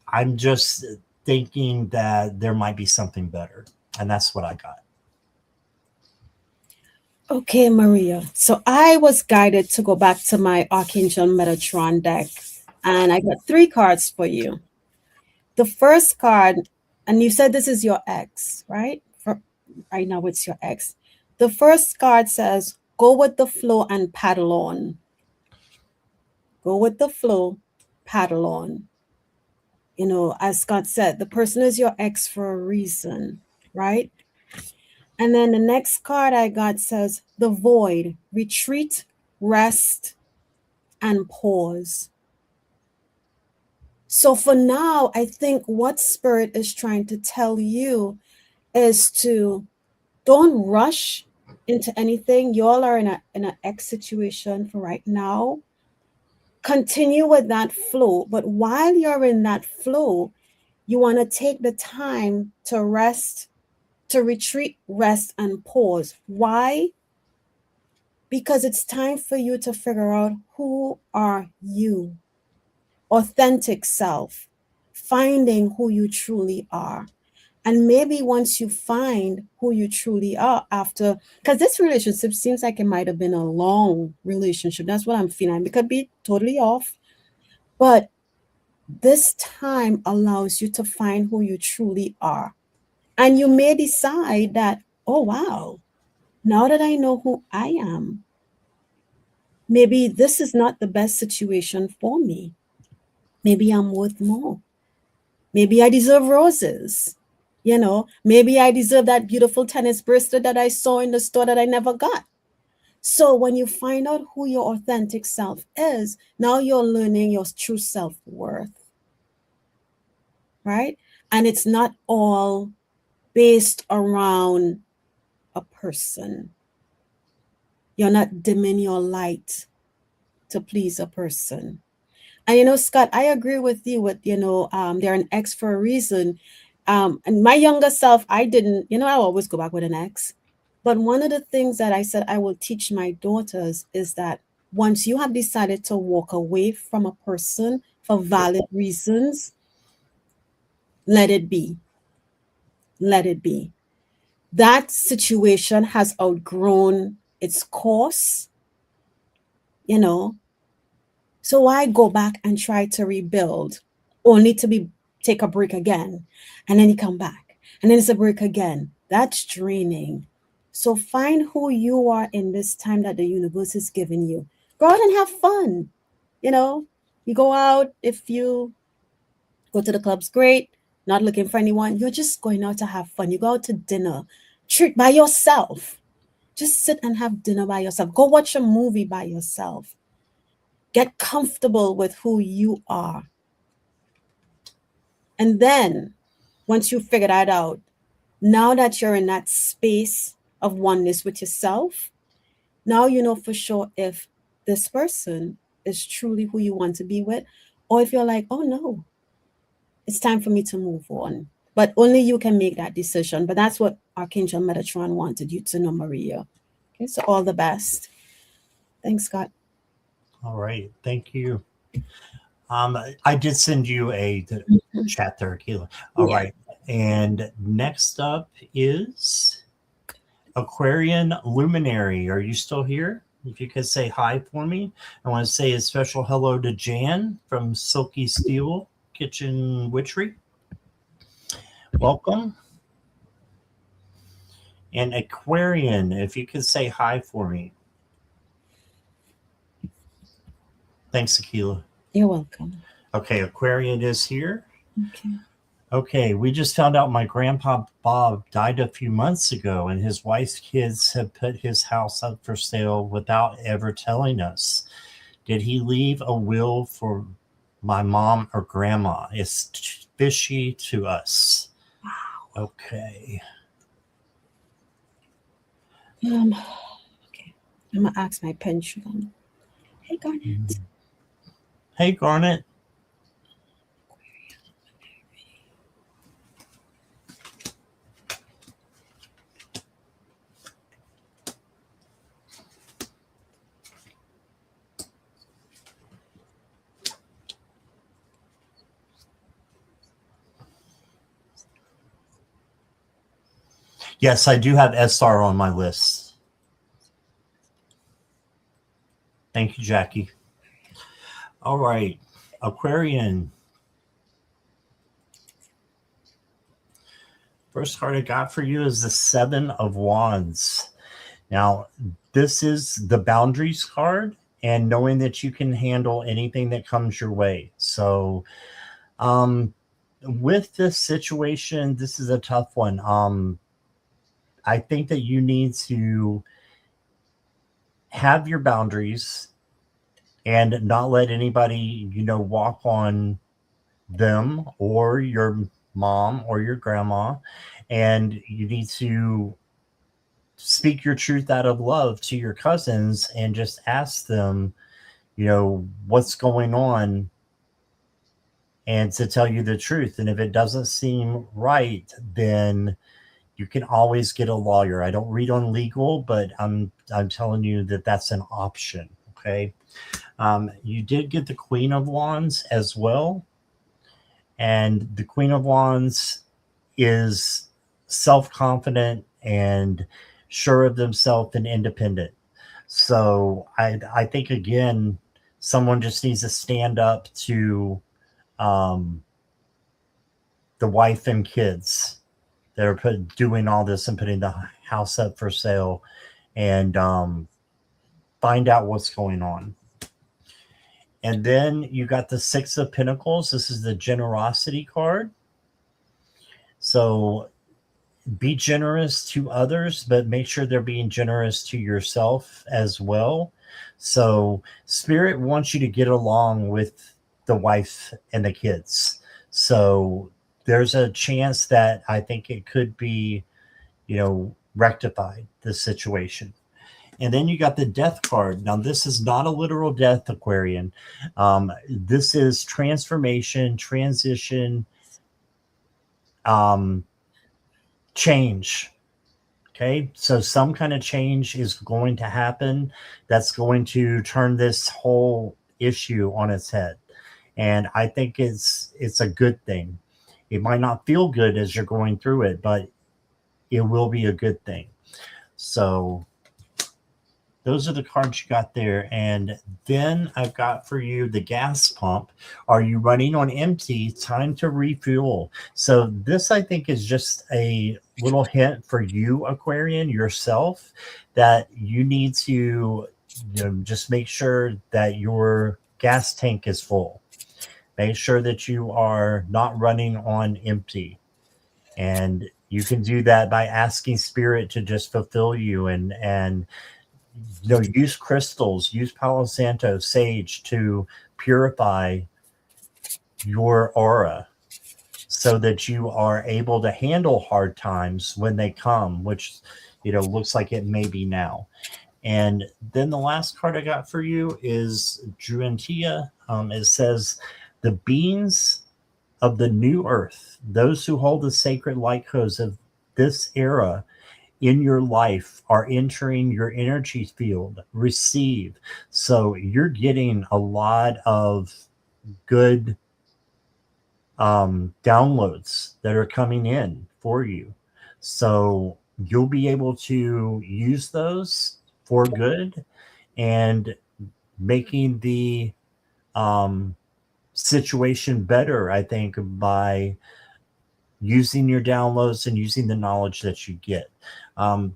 I'm just thinking that there might be something better. And that's what I got. Okay, Maria. So I was guided to go back to my Archangel Metatron deck, and I got three cards for you. The first card, and you said this is your ex, right? Right now, it's your ex. The first card says, go with the flow and paddle on. Go with the flow, paddle on. As Scott said, the person is your ex for a reason, right? And then the next card I got says, the void, retreat, rest, and pause. So for now, I think what Spirit is trying to tell you is to don't rush into anything. Y'all are in an X situation for right now. Continue with that flow. But while you're in that flow, you want to take the time to rest, to retreat, rest, and pause. Why? Because it's time for you to figure out who are you, authentic self, finding who you truly are. And maybe once you find who you truly are after, because this relationship seems like it might have been a long relationship. That's what I'm feeling. It could be totally off. But this time allows you to find who you truly are. And you may decide that, oh, wow, now that I know who I am, maybe this is not the best situation for me. Maybe I'm worth more. Maybe I deserve roses. Maybe I deserve that beautiful tennis bracelet that I saw in the store that I never got. So when you find out who your authentic self is, now you're learning your true self-worth, right? And it's not all based around a person. You're not dimming your light to please a person. And Scott, I agree with you with, they're an ex for a reason. And my younger self, I didn't, I always go back with an ex. But one of the things that I said I will teach my daughters is that once you have decided to walk away from a person for valid reasons, let it be. Let it be. That situation has outgrown its course, you know, so why go back and try to rebuild only to be take a break again and then you come back and then it's a break again? That's draining. So find who you are in this time that the universe is giving you. Go out and have fun. You know, you go out, if you go to the clubs, great. Not looking for anyone. You're just going out to have fun. You go out to dinner, treat by yourself. Just sit and have dinner by yourself. Go watch a movie by yourself. Get comfortable with who you are. And then once you figure that out, now that you're in that space of oneness with yourself, now you know for sure if this person is truly who you want to be with, or if you're like, oh no, it's time for me to move on. But only you can make that decision. But that's what Archangel Metatron wanted you to know, Maria. Okay, so all the best. Thanks, Scott. All right. Thank you. I did send you a chat there, Akela. All Yeah. right. And next up is Aquarian Luminary. Are you still here? If you could say hi for me. I want to say a special hello to Jan from Silky Steel Kitchen Witchery. Welcome. And Aquarian, if you could say hi for me. Thanks, Akela. You're welcome. Okay, Aquarian is here. Okay. Okay, we just found out my grandpa Bob died a few months ago, and his wife's kids have put his house up for sale without ever telling us. Did he leave a will for my mom or grandma? It's fishy to us. Wow. Okay. Okay. I'm gonna ask my pendulum. Hey, Garnet. Hey, Garnet. Yes, I do have SR on my list. Thank you, Jackie. All right, Aquarian. First card I got for you is the Seven of Wands. Now, this is the boundaries card and knowing that you can handle anything that comes your way. So, with this situation, this is a tough one. I think that you need to have your boundaries and not let anybody, walk on them or your mom or your grandma. And you need to speak your truth out of love to your cousins and just ask them, what's going on and to tell you the truth. And if it doesn't seem right, then you can always get a lawyer. I don't read on legal, but I'm telling you that that's an option. Okay. You did get the Queen of Wands as well. And the Queen of Wands is self-confident and sure of themselves and independent. So I think again, someone just needs to stand up to the wife and kids that are doing all this and putting the house up for sale, and find out what's going on. And then you got the Six of Pentacles. This is the generosity card. So be generous to others, but make sure they're being generous to yourself as well. So, Spirit wants you to get along with the wife and the kids. So, there's a chance that I think it could be, rectified the situation. And then you got the death card. Now, this is not a literal death, Aquarian. This is transformation, transition, um, change. Okay, so some kind of change is going to happen that's going to turn this whole issue on its head. And I think it's a good thing. It might not feel good as you're going through it, but it will be a good thing. So those are the cards you got there. And then I've got for you the gas pump. Are you running on empty? Time to refuel. So this, I think, is just a little hint for you, Aquarian, yourself, that you need to, just make sure that your gas tank is full. Make sure that you are not running on empty. And you can do that by asking spirit to just fulfill you, and use crystals, use Palo Santo sage to purify your aura so that you are able to handle hard times when they come, which looks like it may be now. And then the last card I got for you is Druentia. It says, the beings of the new earth, those who hold the sacred light codes of this era in your life, are entering your energy field. Receive. So you're getting a lot of good downloads that are coming in for you. So you'll be able to use those for good and making the um, situation better, I think, by using your downloads and using the knowledge that you get.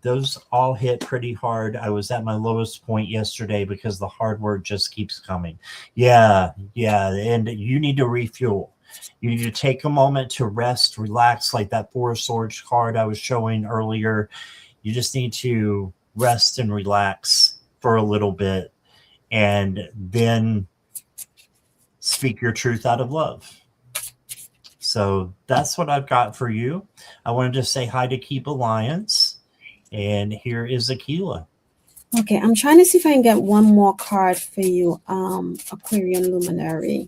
Those all hit pretty hard. I was at my lowest point yesterday because the hard work just keeps coming. Yeah, yeah. And you need to refuel. You need to take a moment to rest, relax, like that Four of Swords card I was showing earlier. You just need to rest and relax for a little bit and then speak your truth out of love. So that's what I've got for you. I wanted to say hi to Keep Alliance. And here is Akela. Okay, I'm trying to see if I can get one more card for you, Aquarian Luminary.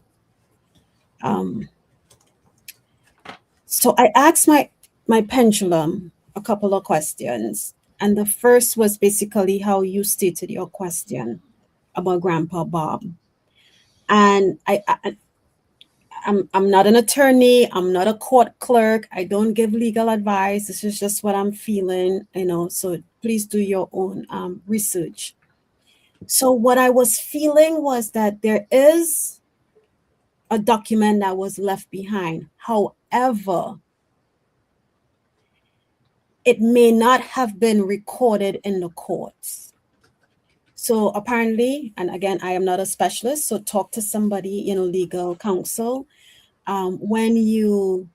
Um, so I asked my pendulum a couple of questions, and the first was basically how you stated your question about Grandpa Bob. And I'm not an attorney. I'm not a court clerk. I don't give legal advice. This is just what I'm feeling, So please do your own research. So what I was feeling was that there is a document that was left behind. However, it may not have been recorded in the courts. So apparently, and again, I am not a specialist, so talk to somebody, legal counsel. When you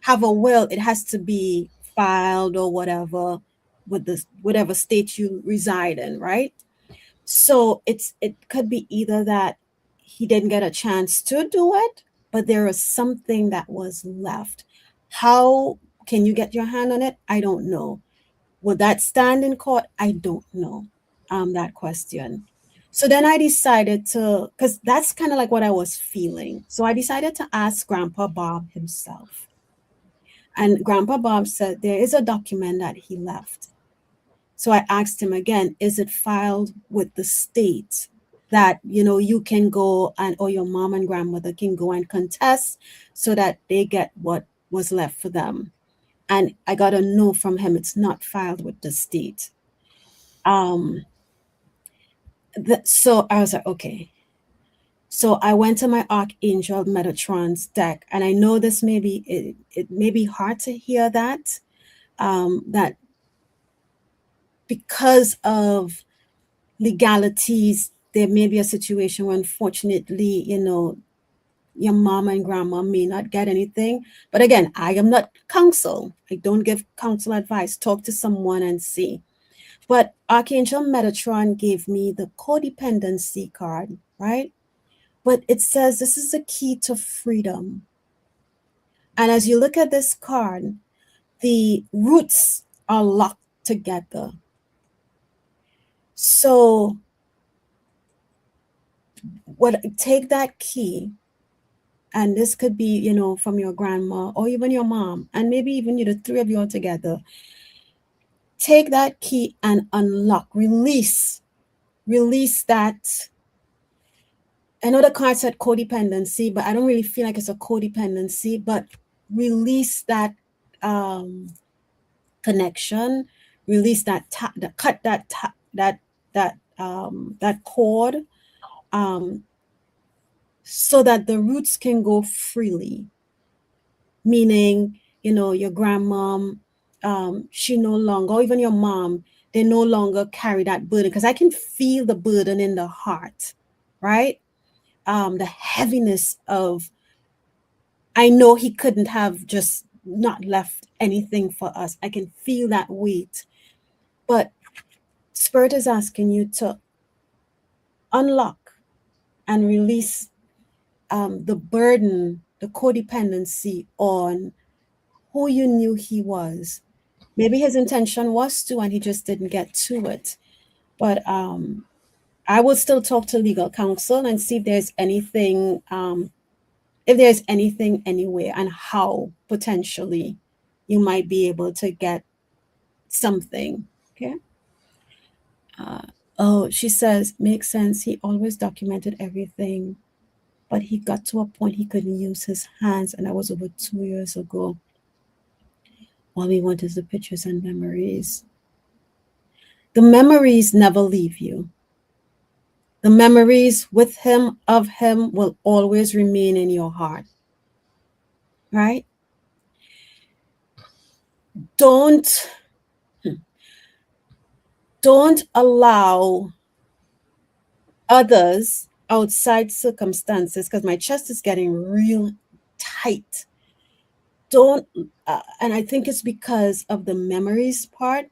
have a will, it has to be filed or whatever with whatever state you reside in, right? So it could be either that he didn't get a chance to do it, but there is something that was left. How can you get your hand on it? I don't know. Would that stand in court? I don't know. That question. So then I decided to, because that's kind of like what I was feeling. So I decided to ask Grandpa Bob himself. And Grandpa Bob said there is a document that he left. So I asked him again, is it filed with the state that, you can go and, or your mom and grandmother can go and contest so that they get what was left for them? And I got a no from him. It's not filed with the state. So I was like, okay. So I went to my Archangel Metatron's deck, and I know this may be it may be hard to hear that, that because of legalities, there may be a situation where, unfortunately, your mom and grandma may not get anything. But again, I am not counsel. I don't give counsel advice. Talk to someone and see. But Archangel Metatron gave me the codependency card, right? But it says this is the key to freedom. And as you look at this card, the roots are locked together. So what take that key, and this could be, from your grandma or even your mom, and maybe even you, the three of you all together. Take that key and unlock, release that. I know the card said codependency, but I don't really feel like it's a codependency, but release that connection, release that cut that cord, um, so that the roots can go freely. Meaning, your grandmom, she no longer, or even your mom, they no longer carry that burden, because I can feel the burden in the heart, right? The heaviness of, I know he couldn't have just not left anything for us. I can feel that weight. But Spirit is asking you to unlock and release the burden, the codependency on who you knew he was. Maybe his intention was to, and he just didn't get to it. But I will still talk to legal counsel and see if there's anything anywhere, and how potentially you might be able to get something. Okay. Oh, she says, makes sense. He always documented everything, but he got to a point he couldn't use his hands, and that was over 2 years ago. All we want is the pictures and memories. The memories never leave you. The memories with him, of him, will always remain in your heart. Right? Don't allow others, outside circumstances, because my chest is getting real tight. Don't, and I think it's because of the memories part.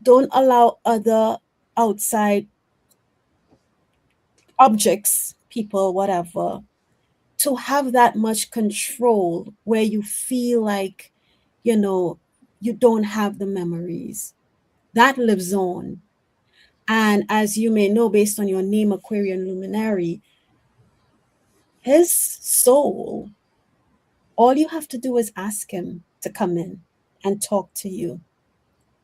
Don't allow other outside objects, people, whatever, to have that much control where you feel like, you don't have the memories. That lives on. And as you may know, based on your name, Aquarian Luminary, his soul, all you have to do is ask him to come in and talk to you,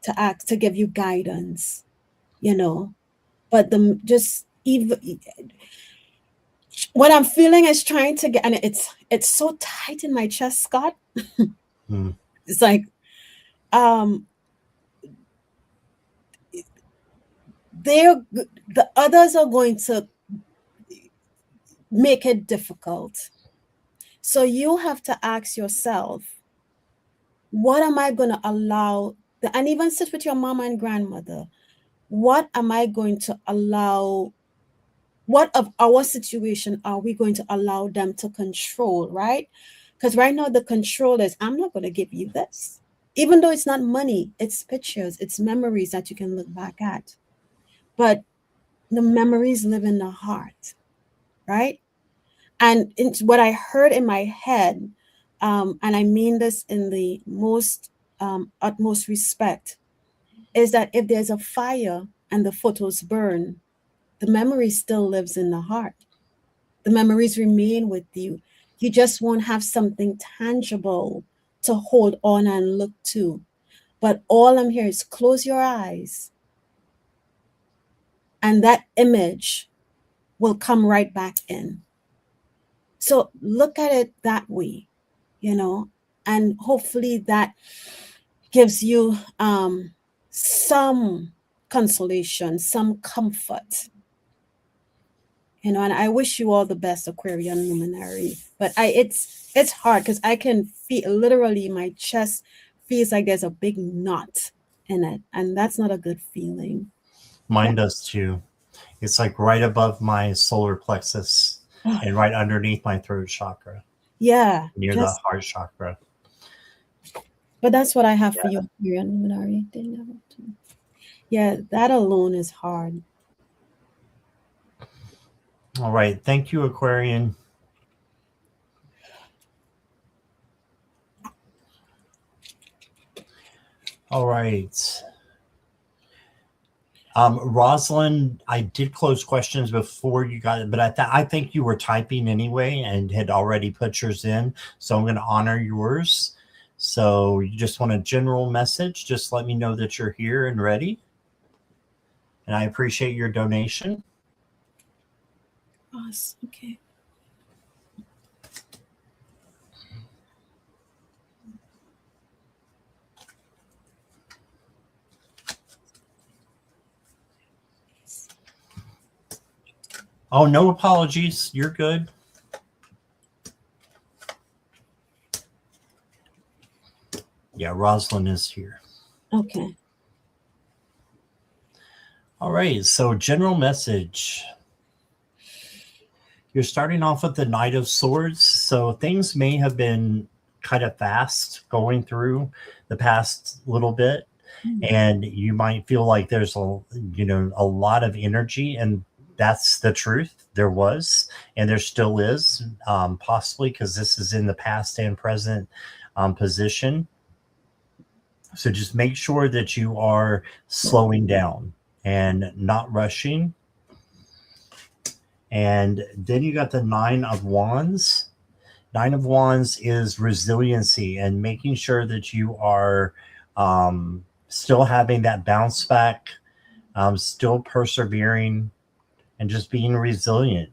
to give you guidance, But just even what I'm feeling is trying to get, and it's so tight in my chest, Scott. It's like, the others are going to make it difficult. So you have to ask yourself, what am I going to allow? And even sit with your mama and grandmother. What am I going to allow? What of our situation are we going to allow them to control, right? Because right now the control is, I'm not going to give you this. Even though it's not money, it's pictures, it's memories that you can look back at. But the memories live in the heart, right? And it's what I heard in my head, and I mean this in the most utmost respect, is that if there's a fire and the photos burn, the memory still lives in the heart. The memories remain with you. You just won't have something tangible to hold on and look to. But all I'm here is close your eyes, and that image will come right back in. So look at it that way, and hopefully that gives you some consolation, some comfort. And I wish you all the best, Aquarian Luminary. But it's hard because I can feel, literally, my chest feels like there's a big knot in it, and that's not a good feeling. Mine does too. It's like right above my solar plexus. and right underneath my throat chakra, Yeah, near the just, heart chakra. but that's what I have for Yeah. you here, Luminary. Yeah, that alone is hard. All right. Thank you, Aquarian. All right. Rosalind, I did close questions before you got it, but I think you were typing anyway and had already put yours in. So I'm going to honor yours. So you just want a general message. Just let me know that you're here and ready. And I appreciate your donation. Awesome. Okay. Oh, no apologies. You're good. Yeah, Rosalind is here. Okay. All right. So general message. You're starting off with the Knight of Swords. So things may have been kind of fast going through the past little bit. And you might feel like there's a lot of energy, and that's the truth. There was, and there still is, possibly because this is in the past and present position. So just make sure that you are slowing down and not rushing. And then you got the Nine of Wands. Nine of Wands is resiliency and making sure that you are still having that bounce back, still persevering, and just being resilient.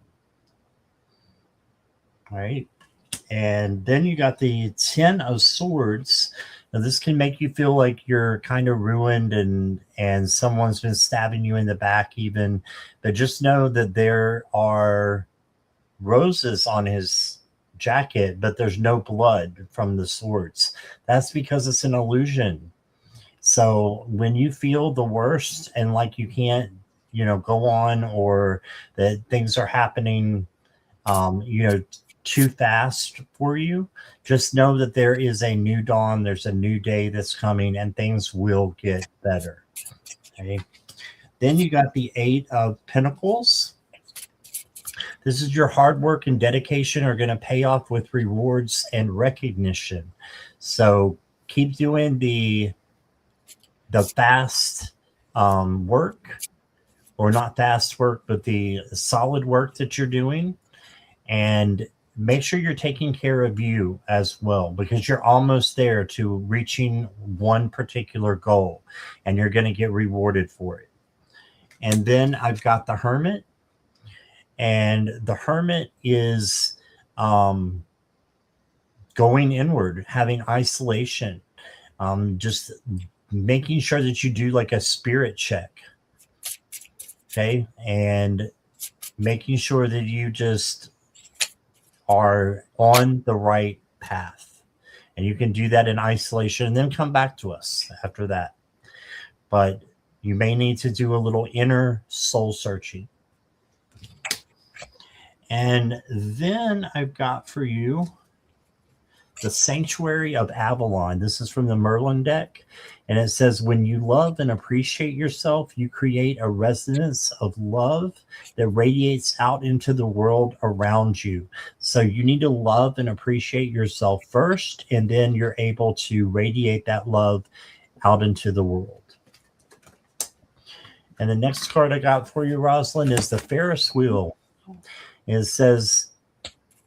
Right. And then you got the Ten of Swords. Now this can make you feel like you're kind of ruined and someone's been stabbing you in the back even. But just know that there are roses on his jacket, but there's no blood from the swords. That's because it's an illusion. So when you feel the worst and like you can't, go on, or that things are happening, too fast for you, just know that there is a new dawn. There's a new day that's coming, and things will get better. Okay. Then you got the Eight of Pentacles. This is your hard work and dedication are going to pay off with rewards and recognition. So keep doing the fast work, or not fast work, but the solid work that you're doing, and make sure you're taking care of you as well, because you're almost there to reaching one particular goal, and you're going to get rewarded for it. And then I've got the Hermit, and the Hermit is going inward, having isolation, just making sure that you do like a spirit check. Okay. And making sure that you just are on the right path. And you can do that in isolation and then come back to us after that. But you may need to do a little inner soul searching. And then I've got for you the Sanctuary of Avalon. This is from the Merlin deck. And it says, when you love and appreciate yourself, you create a resonance of love that radiates out into the world around you. So you need to love and appreciate yourself first, and then you're able to radiate that love out into the world. And the next card I got for you, Rosalind, is the Ferris wheel. And it says,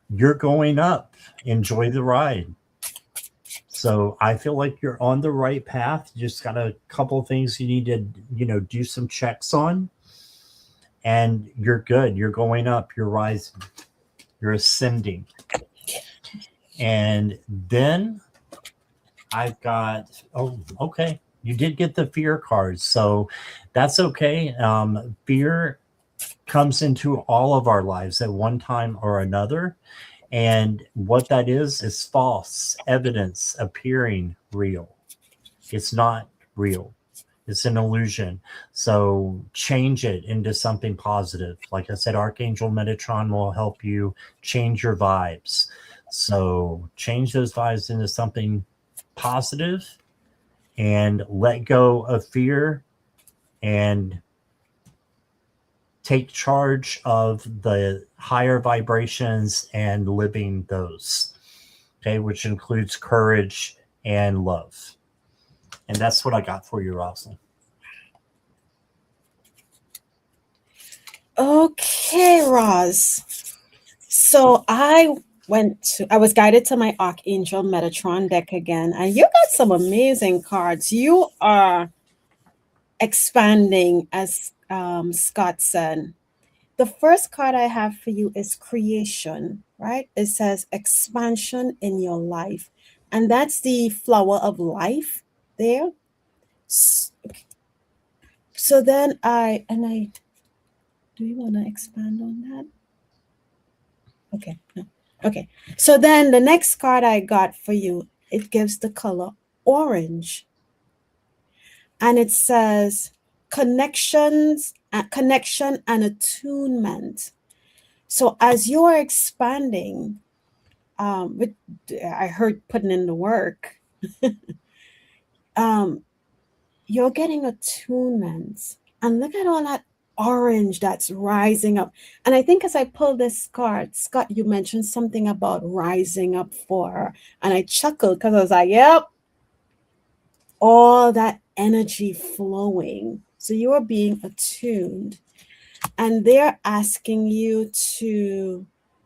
you're going up. Enjoy the ride. So I feel like you're on the right path. You just got a couple of things you need to, do some checks on. And you're good. You're going up. You're rising. You're ascending. And then I've got, okay. You did get the fear cards. So that's okay. Fear comes into all of our lives at one time or another. And what that is false evidence appearing real. It's not real. It's an illusion. So change it into something positive. Like I said, Archangel Metatron will help you change your vibes. So change those vibes into something positive and let go of fear and take charge of the higher vibrations and living those. Okay, which includes courage and love. And that's what I got for you, Rosalind. Okay, Roz. So I was guided to my Archangel Metatron deck again, and you got some amazing cards. You are expanding, as Scott said. The first card I have for you is creation, right? It says expansion in your life. And that's the flower of life there. So then do you want to expand on that? Okay. No. Okay. So then the next card I got for you, it gives the color orange. And it says connection and attunement. So as you are expanding, with I heard putting in the work, um, you're getting attunements. And look at all that orange that's rising up. And I think as I pulled this card, Scott, you mentioned something about rising up for her. And I chuckled because I was like, yep, all that energy flowing. So you are being attuned. And they're asking you to,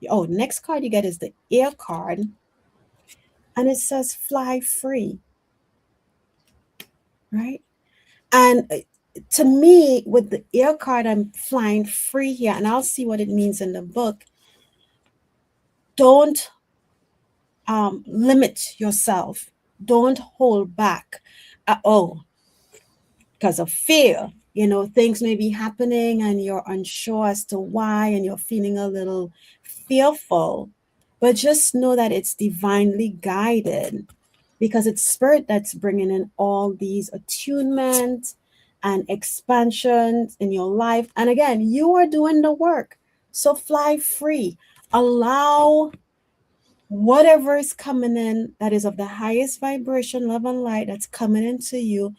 oh, next card you get is the air card. And it says fly free, right? And to me, with the air card, I'm flying free here, and I'll see what it means in the book. Don't limit yourself. Don't hold back. Oh, because of fear. You know, things may be happening and you're unsure as to why, and you're feeling a little fearful. But just know that it's divinely guided, because it's spirit that's bringing in all these attunements and expansions in your life. And again, you are doing the work. So fly free. Allow whatever is coming in that is of the highest vibration, love, and light that's coming into you.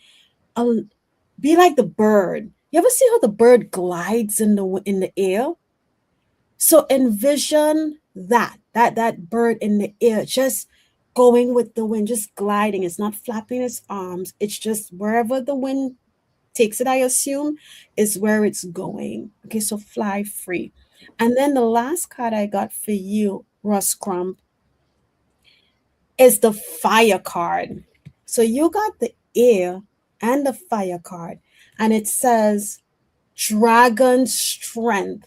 Be like the bird. You ever see how the bird glides in the air? So envision that bird in the air, just going with the wind, just gliding. It's not flapping its arms. It's just wherever the wind takes it, I assume, is where it's going. Okay, so fly free. And then the last card I got for you, Ross Crump, is the fire card. So you got the air and the fire card, and it says dragon strength.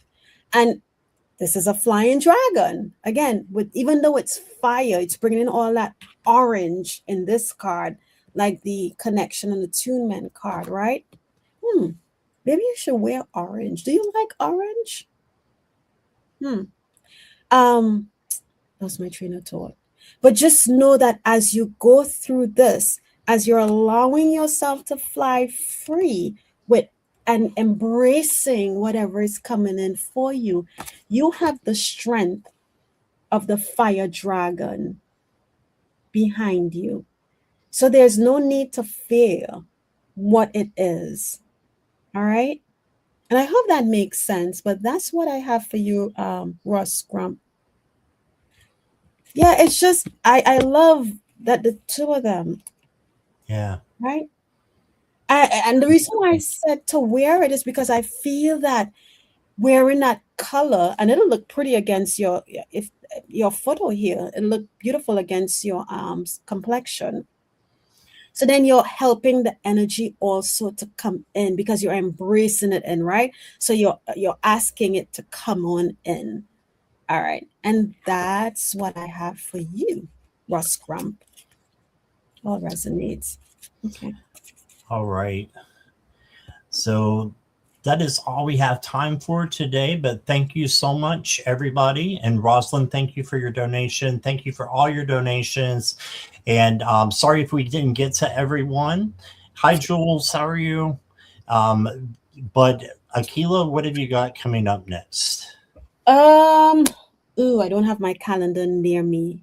And this is a flying dragon. Again, with even though it's fire, it's bringing in all that orange in this card, like the connection and attunement card, right? Maybe you should wear orange. Do you like orange? That's my train of thought. But just know that as you go through this, as you're allowing yourself to fly free with and embracing whatever is coming in for you, you have the strength of the fire dragon behind you. So there's no need to fear what it is. All right. And I hope that makes sense. But that's what I have for you, Ross Crump. Yeah, it's just I love that the two of them. Yeah. Right. And the reason why I said to wear it is because I feel that wearing that color, and it'll look pretty against if your photo here, it'll look beautiful against your complexion. So then you're helping the energy also to come in, because you're embracing it in, right? So you're asking it to come on in. All right. And that's what I have for you, Ross Crump. All resonates. Okay. All right. So that is all we have time for today. But thank you so much, everybody. And Rosalind, thank you for your donation. Thank you for all your donations. And sorry if we didn't get to everyone. Hi, Jules. How are you? But Akela, what have you got coming up next? Um, ooh, I don't have my calendar near me.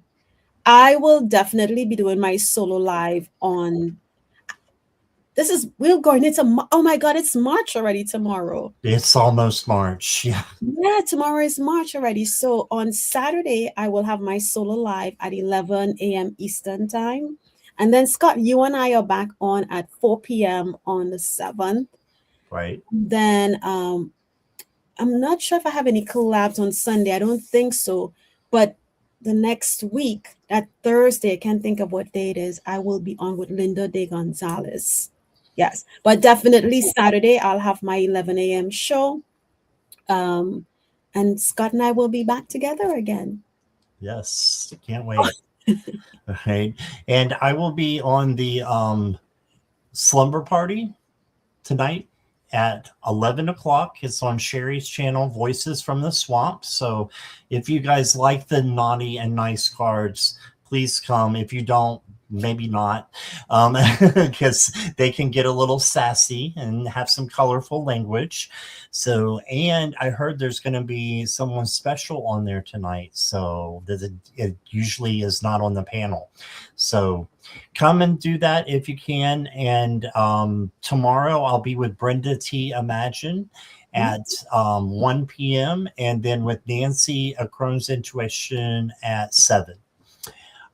I will definitely be doing my solo live on this is we're going into oh my god, it's March already tomorrow. It's almost March. Yeah. Yeah, tomorrow is March already. So on Saturday, I will have my solo live at 11 a.m. Eastern time. And then Scott, you and I are back on at 4 p.m. on the 7th. Right. Then I'm not sure if I have any collabs on Sunday. I don't think so. But the next week, that Thursday, I can't think of what day it is, I will be on with Linda de Gonzalez. Yes. But definitely Saturday, I'll have my 11 a.m. show. Um, and Scott and I will be back together again. Yes. Can't wait. Right. And I will be on the slumber party tonight at 11 o'clock. It's on Sherry's channel, Voices from the Swamp. So if you guys like the naughty and nice cards, please come. If you don't, maybe not, because they can get a little sassy and have some colorful language. So, and I heard there's going to be someone special on there tonight. So that it usually is not on the panel. So come and do that if you can. And tomorrow I'll be with Brenda T. Imagine at 1 p.m. and then with Nancy, A Crone's Intuition at 7.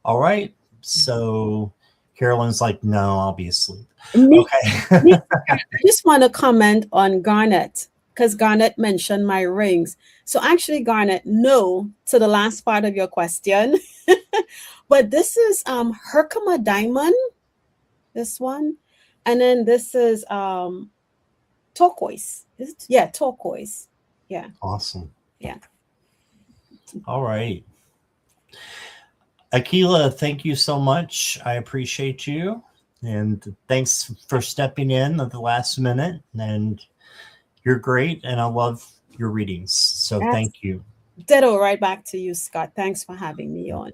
All right. So Carolyn's like, no, I'll be asleep. Me, Okay. me, I just want to comment on Garnet because Garnet mentioned my rings. So actually, Garnet, no to the last part of your question. But this is Herkimer Diamond, this one. And then this is turquoise. Yeah, turquoise. Yeah. Awesome. Yeah. All right. Akela, thank you so much. I appreciate you. And thanks for stepping in at the last minute. And you're great. And I love your readings. So That's thank you. ditto right back to you, Scott. Thanks for having me on.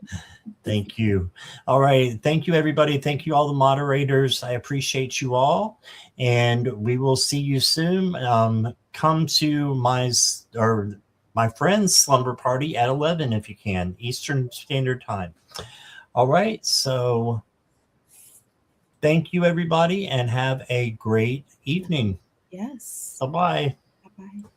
Thank you. All right. Thank you, everybody. Thank you, all the moderators. I appreciate you all. And we will see you soon. Come to my friend's slumber party at 11 if you can, Eastern Standard Time. All right. So thank you, everybody, and have a great evening. Yes. Bye bye. Bye bye.